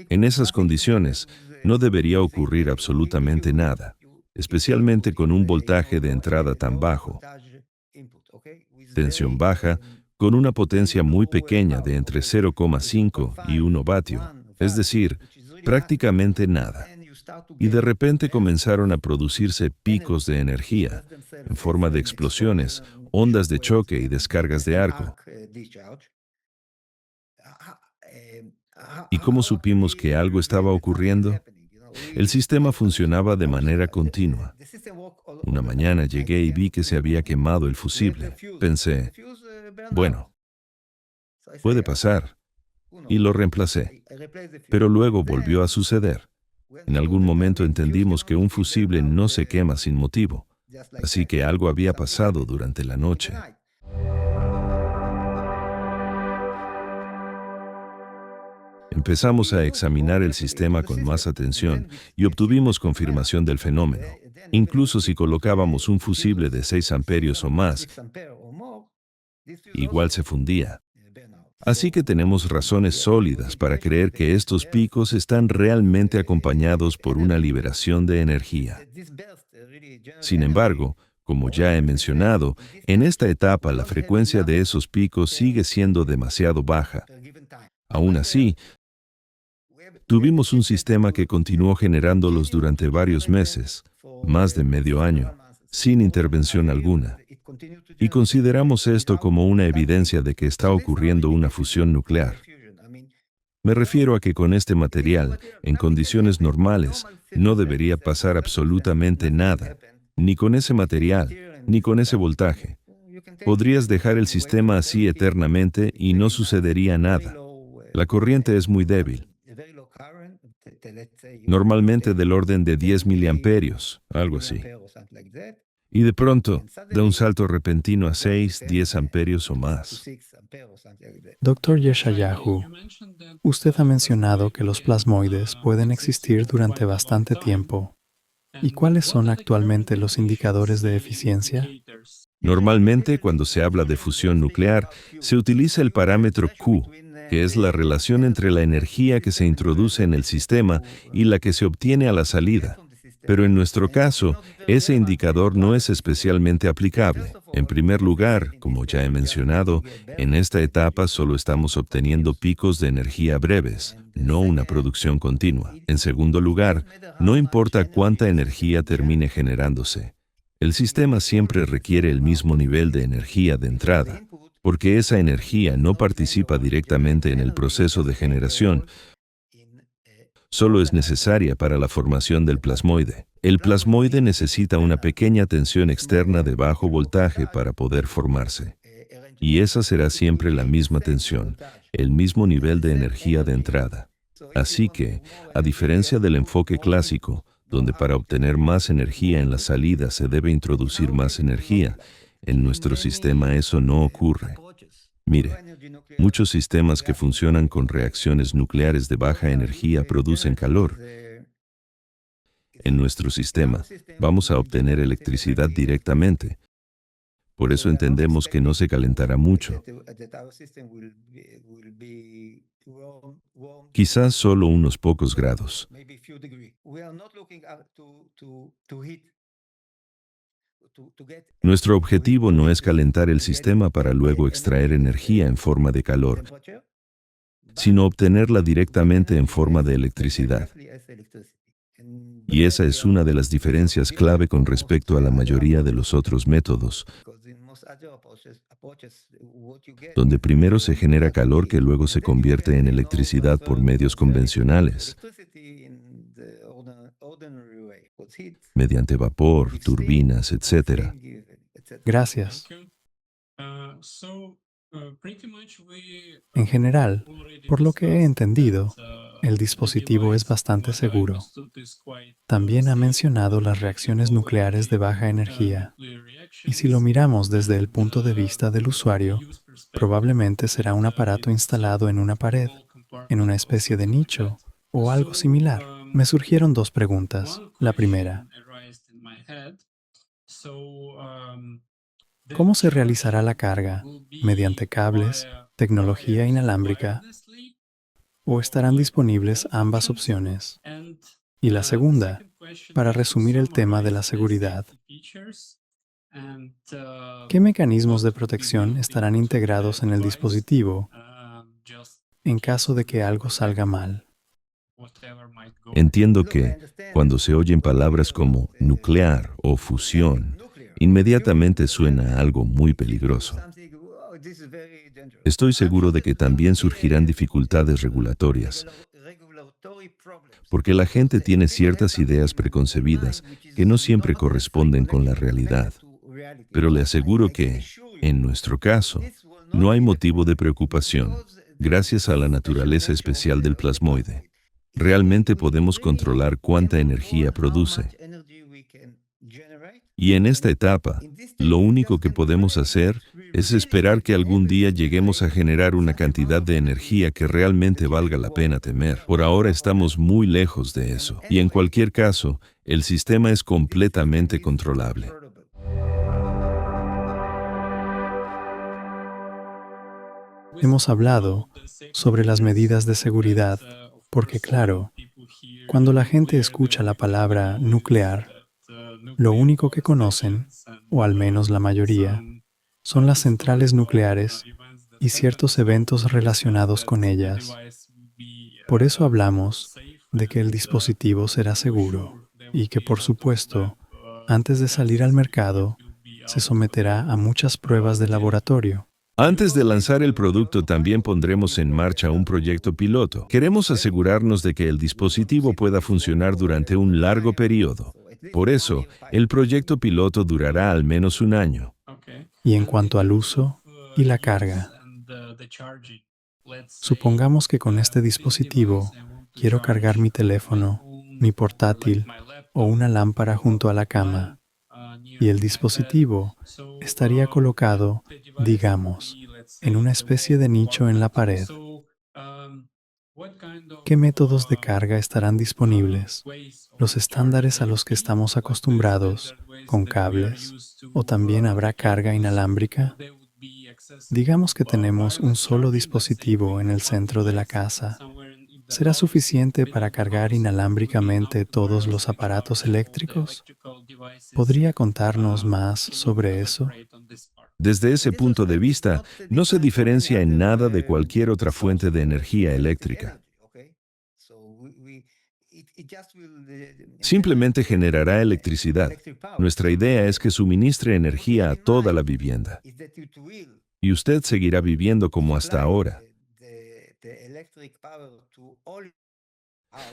En esas condiciones, no debería ocurrir absolutamente nada, especialmente con un voltaje de entrada tan bajo. Tensión baja, con una potencia muy pequeña de entre 0,5 y 1 vatio, es decir, prácticamente nada. Y de repente comenzaron a producirse picos de energía, en forma de explosiones, ondas de choque y descargas de arco. ¿Y cómo supimos que algo estaba ocurriendo? El sistema funcionaba de manera continua. Una mañana llegué y vi que se había quemado el fusible. Pensé, bueno, puede pasar. Y lo reemplacé. Pero luego volvió a suceder. En algún momento entendimos que un fusible no se quema sin motivo. Así que algo había pasado durante la noche. Empezamos a examinar el sistema con más atención y obtuvimos confirmación del fenómeno. Incluso si colocábamos un fusible de 6 amperios o más, igual se fundía. Así que tenemos razones sólidas para creer que estos picos están realmente acompañados por una liberación de energía. Sin embargo, como ya he mencionado, en esta etapa la frecuencia de esos picos sigue siendo demasiado baja. Aún así, tuvimos un sistema que continuó generándolos durante varios meses, más de medio año, sin intervención alguna. Y consideramos esto como una evidencia de que está ocurriendo una fusión nuclear. Me refiero a que con este material, en condiciones normales, no debería pasar absolutamente nada, ni con ese material, ni con ese voltaje. Podrías dejar el sistema así eternamente y no sucedería nada. La corriente es muy débil, normalmente del orden de 10 miliamperios, algo así. Y de pronto, da un salto repentino a 6, 10 amperios o más. Dr. Yeshayahu, usted ha mencionado que los plasmoides pueden existir durante bastante tiempo. ¿Y cuáles son actualmente los indicadores de eficiencia? Normalmente, cuando se habla de fusión nuclear, se utiliza el parámetro Q, que es la relación entre la energía que se introduce en el sistema y la que se obtiene a la salida. Pero en nuestro caso, ese indicador no es especialmente aplicable. En primer lugar, como ya he mencionado, en esta etapa solo estamos obteniendo picos de energía breves, no una producción continua. En segundo lugar, no importa cuánta energía termine generándose. El sistema siempre requiere el mismo nivel de energía de entrada, porque esa energía no participa directamente en el proceso de generación, solo es necesaria para la formación del plasmoide. El plasmoide necesita una pequeña tensión externa de bajo voltaje para poder formarse. Y esa será siempre la misma tensión, el mismo nivel de energía de entrada. Así que, a diferencia del enfoque clásico, donde para obtener más energía en la salida se debe introducir más energía, en nuestro sistema eso no ocurre. Mire, muchos sistemas que funcionan con reacciones nucleares de baja energía producen calor. En nuestro sistema, vamos a obtener electricidad directamente. Por eso entendemos que no se calentará mucho. Quizás solo unos pocos grados. Nuestro objetivo no es calentar el sistema para luego extraer energía en forma de calor, sino obtenerla directamente en forma de electricidad. Y esa es una de las diferencias clave con respecto a la mayoría de los otros métodos, donde primero se genera calor que luego se convierte en electricidad por medios convencionales, mediante vapor, turbinas, etc. Gracias. En general, por lo que he entendido, el dispositivo es bastante seguro. También ha mencionado las reacciones nucleares de baja energía. Y si lo miramos desde el punto de vista del usuario, probablemente será un aparato instalado en una pared, en una especie de nicho o algo similar. Me surgieron dos preguntas. La primera, ¿cómo se realizará la carga? ¿Mediante cables, tecnología inalámbrica? ¿O estarán disponibles ambas opciones? Y la segunda, para resumir el tema de la seguridad, ¿qué mecanismos de protección estarán integrados en el dispositivo en caso de que algo salga mal? Entiendo que, cuando se oyen palabras como nuclear o fusión, inmediatamente suena a algo muy peligroso. Estoy seguro de que también surgirán dificultades regulatorias, porque la gente tiene ciertas ideas preconcebidas que no siempre corresponden con la realidad. Pero le aseguro que, en nuestro caso, no hay motivo de preocupación, gracias a la naturaleza especial del plasmoide. Realmente podemos controlar cuánta energía produce. Y en esta etapa, lo único que podemos hacer es esperar que algún día lleguemos a generar una cantidad de energía que realmente valga la pena temer. Por ahora estamos muy lejos de eso. Y en cualquier caso, el sistema es completamente controlable. Hemos hablado sobre las medidas de seguridad, porque claro, cuando la gente escucha la palabra nuclear, lo único que conocen, o al menos la mayoría, son las centrales nucleares y ciertos eventos relacionados con ellas. Por eso hablamos de que el dispositivo será seguro y que, por supuesto, antes de salir al mercado, se someterá a muchas pruebas de laboratorio. Antes de lanzar el producto, también pondremos en marcha un proyecto piloto. Queremos asegurarnos de que el dispositivo pueda funcionar durante un largo periodo. Por eso, el proyecto piloto durará al menos un año. Y en cuanto al uso y la carga, supongamos que con este dispositivo quiero cargar mi teléfono, mi portátil o una lámpara junto a la cama, y el dispositivo estaría colocado, digamos, en una especie de nicho en la pared. ¿Qué métodos de carga estarán disponibles? ¿Los estándares a los que estamos acostumbrados, con cables? ¿O también habrá carga inalámbrica? Digamos que tenemos un solo dispositivo en el centro de la casa. ¿Será suficiente para cargar inalámbricamente todos los aparatos eléctricos? ¿Podría contarnos más sobre eso? Desde ese punto de vista, no se diferencia en nada de cualquier otra fuente de energía eléctrica. Simplemente generará electricidad. Nuestra idea es que suministre energía a toda la vivienda. Y usted seguirá viviendo como hasta ahora.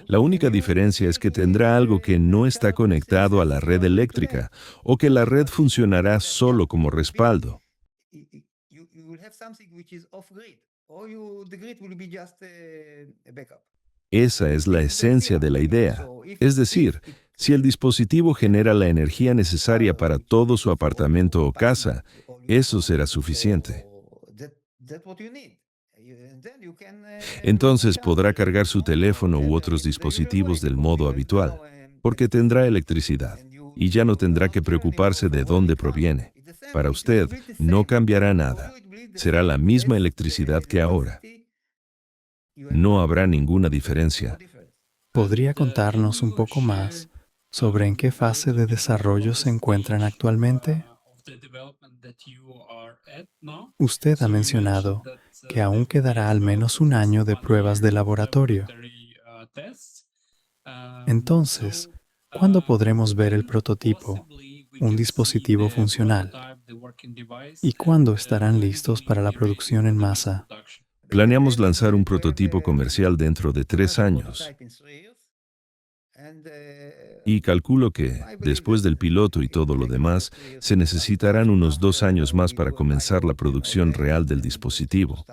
La única diferencia es que tendrá algo que no está conectado a la red eléctrica o que la red funcionará solo como respaldo. Esa es la esencia de la idea. Es decir, si el dispositivo genera la energía necesaria para todo su apartamento o casa, eso será suficiente. Entonces podrá cargar su teléfono u otros dispositivos del modo habitual, porque tendrá electricidad y ya no tendrá que preocuparse de dónde proviene. Para usted no cambiará nada. Será la misma electricidad que ahora. No habrá ninguna diferencia. ¿Podría contarnos un poco más sobre en qué fase de desarrollo se encuentran actualmente? Usted ha mencionado que aún quedará al menos un año de pruebas de laboratorio. Entonces, ¿cuándo podremos ver el prototipo, un dispositivo funcional? ¿Y cuándo estarán listos para la producción en masa? Planeamos lanzar un prototipo comercial dentro de 3 años. Y calculo que, después del piloto y todo lo demás, se necesitarán unos 2 años más para comenzar la producción real del dispositivo.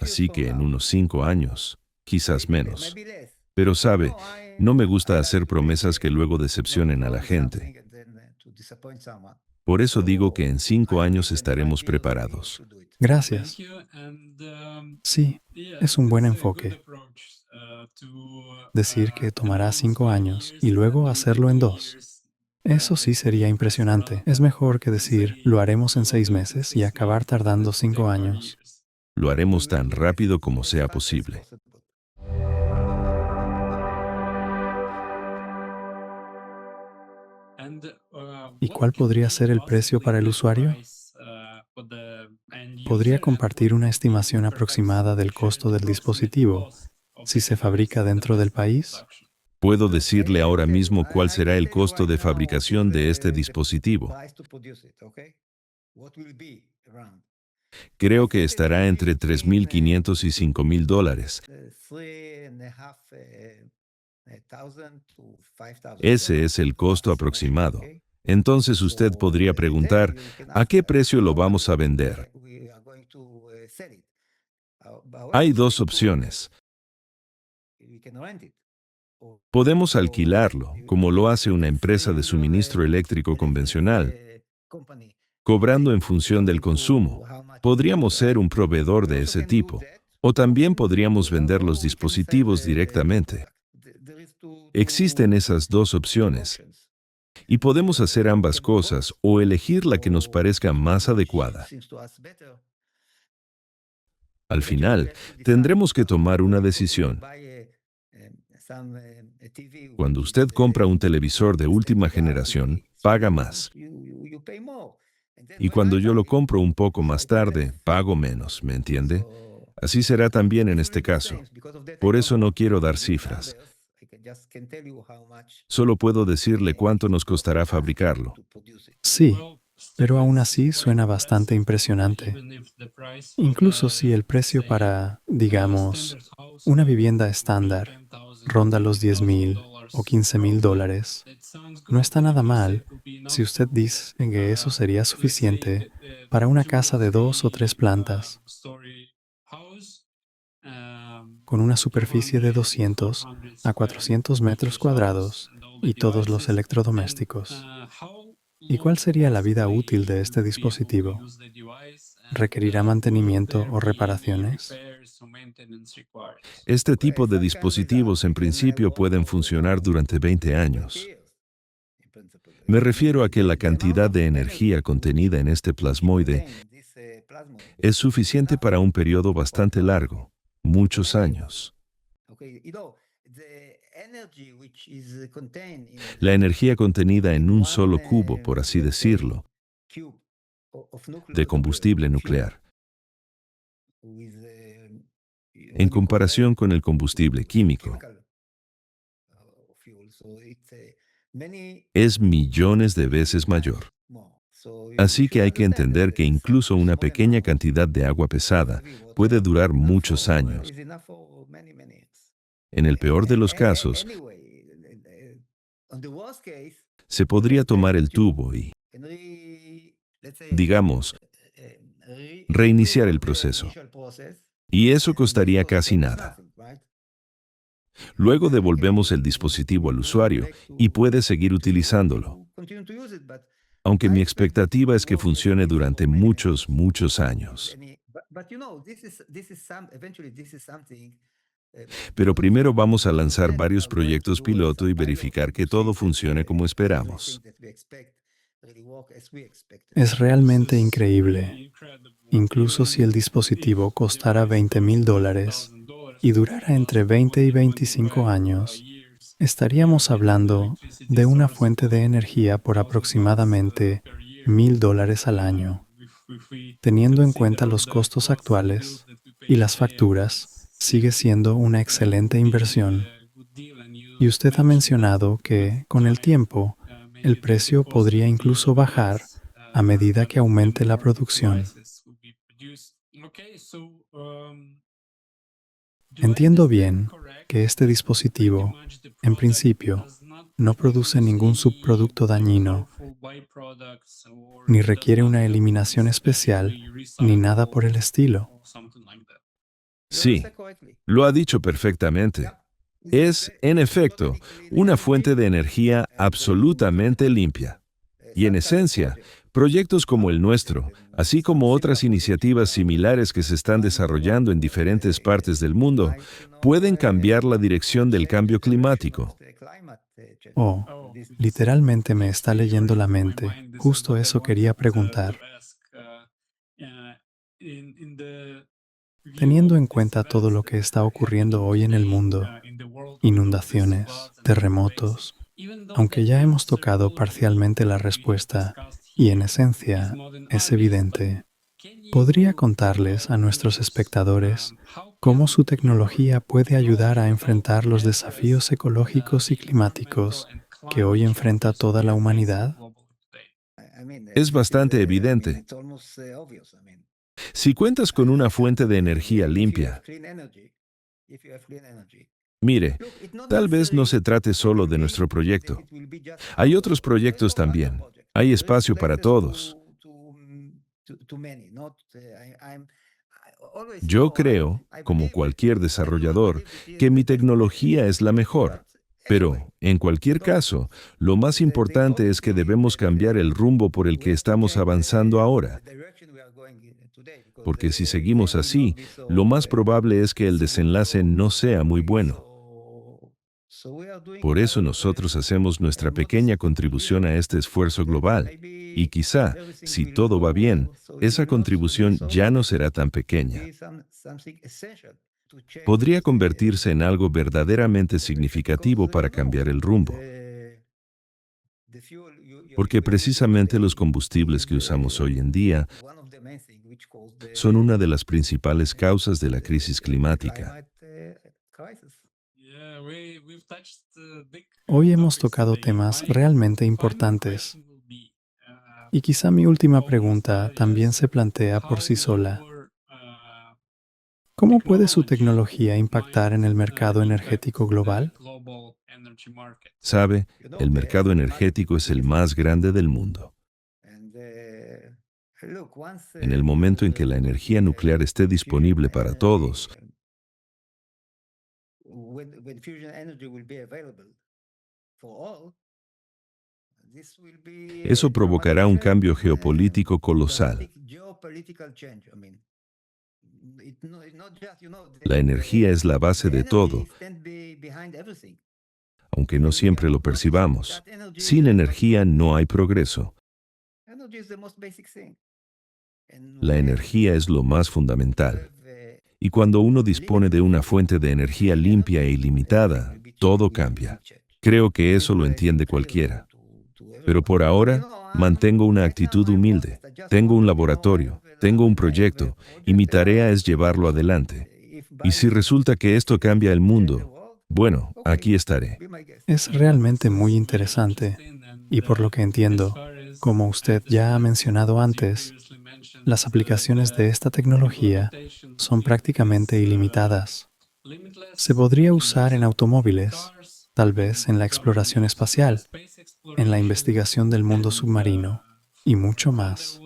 Así que en unos 5 años, quizás menos. Pero sabe, no me gusta hacer promesas que luego decepcionen a la gente. Por eso digo que en 5 años estaremos preparados. Gracias. Sí, es un buen enfoque. Decir que tomará 5 años y luego hacerlo en 2. Eso sí sería impresionante. Es mejor que decir, lo haremos en 6 meses y acabar tardando 5 años. Lo haremos tan rápido como sea posible. ¿Y cuál podría ser el precio para el usuario? ¿Podría compartir una estimación aproximada del costo del dispositivo si se fabrica dentro del país? Puedo decirle ahora mismo cuál será el costo de fabricación de este dispositivo. Creo que estará entre $3,500 y $5,000. Ese es el costo aproximado. Entonces usted podría preguntar, ¿a qué precio lo vamos a vender? Hay 2 opciones. Podemos alquilarlo, como lo hace una empresa de suministro eléctrico convencional, cobrando en función del consumo. Podríamos ser un proveedor de ese tipo, o también podríamos vender los dispositivos directamente. Existen esas 2 opciones, y podemos hacer ambas cosas o elegir la que nos parezca más adecuada. Al final, tendremos que tomar una decisión. Cuando usted compra un televisor de última generación, paga más. Y cuando yo lo compro un poco más tarde, pago menos, ¿me entiende? Así será también en este caso. Por eso no quiero dar cifras. Solo puedo decirle cuánto nos costará fabricarlo. Sí, pero aún así suena bastante impresionante. Incluso si el precio para, digamos, una vivienda estándar ronda los 10,000 o 15,000 dólares, no está nada mal si usted dice que eso sería suficiente para una casa de 2 o 3 plantas con una superficie de 200 a 400 metros cuadrados y todos los electrodomésticos. ¿Y cuál sería la vida útil de este dispositivo? ¿Requerirá mantenimiento o reparaciones? Este tipo de dispositivos en principio pueden funcionar durante 20 años. Me refiero a que la cantidad de energía contenida en este plasmoide es suficiente para un periodo bastante largo, muchos años. La energía contenida en un solo cubo, por así decirlo, de combustible nuclear, en comparación con el combustible químico, es millones de veces mayor. Así que hay que entender que incluso una pequeña cantidad de agua pesada puede durar muchos años. En el peor de los casos, se podría tomar el tubo y, digamos, reiniciar el proceso. Y eso costaría casi nada. Luego devolvemos el dispositivo al usuario y puede seguir utilizándolo. Aunque mi expectativa es que funcione durante muchos, muchos años. Pero primero vamos a lanzar varios proyectos piloto y verificar que todo funcione como esperamos. Es realmente increíble. Incluso si el dispositivo costara 20,000 dólares y durara entre 20 y 25 años, estaríamos hablando de una fuente de energía por aproximadamente 1,000 dólares al año. Teniendo en cuenta los costos actuales y las facturas, sigue siendo una excelente inversión. Y usted ha mencionado que, con el tiempo, el precio podría incluso bajar a medida que aumente la producción. Entiendo bien que este dispositivo, en principio, no produce ningún subproducto dañino, ni requiere una eliminación especial, ni nada por el estilo. Sí, lo ha dicho perfectamente. Es, en efecto, una fuente de energía absolutamente limpia. Y en esencia, proyectos como el nuestro, así como otras iniciativas similares que se están desarrollando en diferentes partes del mundo, pueden cambiar la dirección del cambio climático. Oh, literalmente me está leyendo la mente. Justo eso quería preguntar. Teniendo en cuenta todo lo que está ocurriendo hoy en el mundo, inundaciones, terremotos, aunque ya hemos tocado parcialmente la respuesta, y en esencia es evidente, ¿podría contarles a nuestros espectadores cómo su tecnología puede ayudar a enfrentar los desafíos ecológicos y climáticos que hoy enfrenta toda la humanidad? Es bastante evidente. Si cuentas con una fuente de energía limpia, mire, tal vez no se trate solo de nuestro proyecto. Hay otros proyectos también. Hay espacio para todos. Yo creo, como cualquier desarrollador, que mi tecnología es la mejor. Pero, en cualquier caso, lo más importante es que debemos cambiar el rumbo por el que estamos avanzando ahora. Porque si seguimos así, lo más probable es que el desenlace no sea muy bueno. Por eso nosotros hacemos nuestra pequeña contribución a este esfuerzo global. Y quizá, si todo va bien, esa contribución ya no será tan pequeña. Podría convertirse en algo verdaderamente significativo para cambiar el rumbo. Porque precisamente los combustibles que usamos hoy en día son una de las principales causas de la crisis climática. Hoy hemos tocado temas realmente importantes. Y quizá mi última pregunta también se plantea por sí sola. ¿Cómo puede su tecnología impactar en el mercado energético global? Sabe, el mercado energético es el más grande del mundo. En el momento en que la energía nuclear esté disponible para todos, eso provocará un cambio geopolítico colosal. La energía es la base de todo, aunque no siempre lo percibamos. Sin energía no hay progreso. La energía es lo más fundamental. Y cuando uno dispone de una fuente de energía limpia e ilimitada, todo cambia. Creo que eso lo entiende cualquiera. Pero por ahora, mantengo una actitud humilde. Tengo un laboratorio, tengo un proyecto, y mi tarea es llevarlo adelante. Y si resulta que esto cambia el mundo, bueno, aquí estaré. Es realmente muy interesante. Y por lo que entiendo, como usted ya ha mencionado antes, las aplicaciones de esta tecnología son prácticamente ilimitadas. Se podría usar en automóviles, tal vez en la exploración espacial, en la investigación del mundo submarino y mucho más.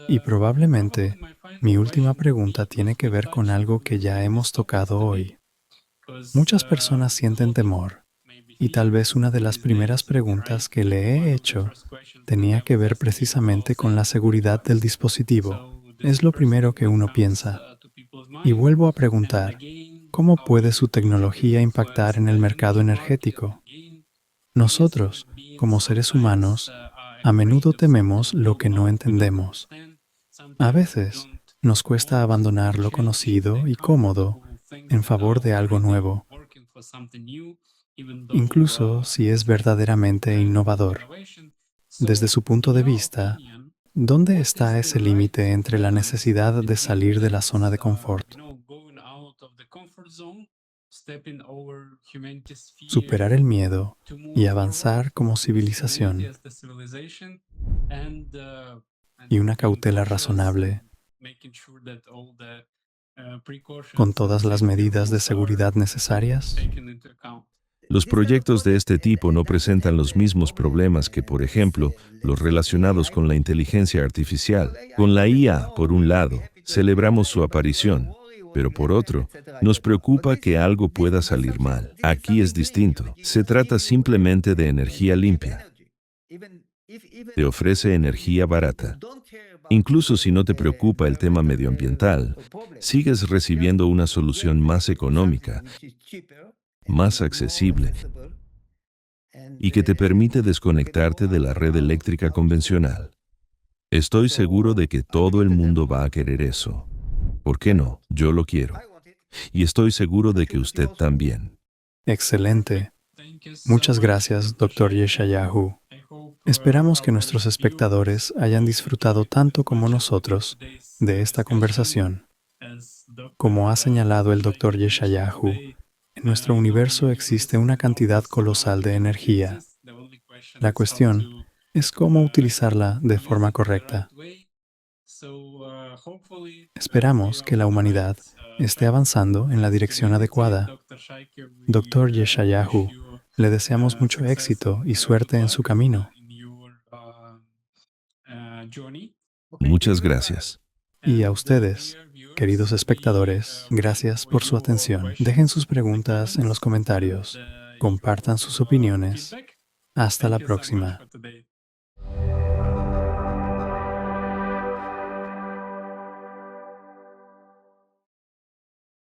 Y probablemente mi última pregunta tiene que ver con algo que ya hemos tocado hoy. Muchas personas sienten temor, y tal vez una de las primeras preguntas que le he hecho tenía que ver precisamente con la seguridad del dispositivo. Es lo primero que uno piensa. Y vuelvo a preguntar, ¿cómo puede su tecnología impactar en el mercado energético? Nosotros, como seres humanos, a menudo tememos lo que no entendemos. A veces, nos cuesta abandonar lo conocido y cómodo en favor de algo nuevo, incluso si es verdaderamente innovador. Desde su punto de vista, ¿dónde está ese límite entre la necesidad de salir de la zona de confort, superar el miedo y avanzar como civilización, y una cautela razonable, con todas las medidas de seguridad necesarias? Los proyectos de este tipo no presentan los mismos problemas que, por ejemplo, los relacionados con la inteligencia artificial. Con la IA, por un lado, celebramos su aparición, pero por otro, nos preocupa que algo pueda salir mal. Aquí es distinto. Se trata simplemente de energía limpia. Te ofrece energía barata. Incluso si no te preocupa el tema medioambiental, sigues recibiendo una solución más económica, más accesible y que te permite desconectarte de la red eléctrica convencional. Estoy seguro de que todo el mundo va a querer eso. ¿Por qué no? Yo lo quiero. Y estoy seguro de que usted también. Excelente. Muchas gracias, Dr. Yeshayahu. Esperamos que nuestros espectadores hayan disfrutado tanto como nosotros de esta conversación. Como ha señalado el Dr. Yeshayahu, en nuestro universo existe una cantidad colosal de energía. La cuestión es cómo utilizarla de forma correcta. Esperamos que la humanidad esté avanzando en la dirección adecuada. Dr. Yeshayahu, le deseamos mucho éxito y suerte en su camino. Muchas gracias. Y a ustedes, queridos espectadores, gracias por su atención. Dejen sus preguntas en los comentarios. Compartan sus opiniones. Hasta la próxima.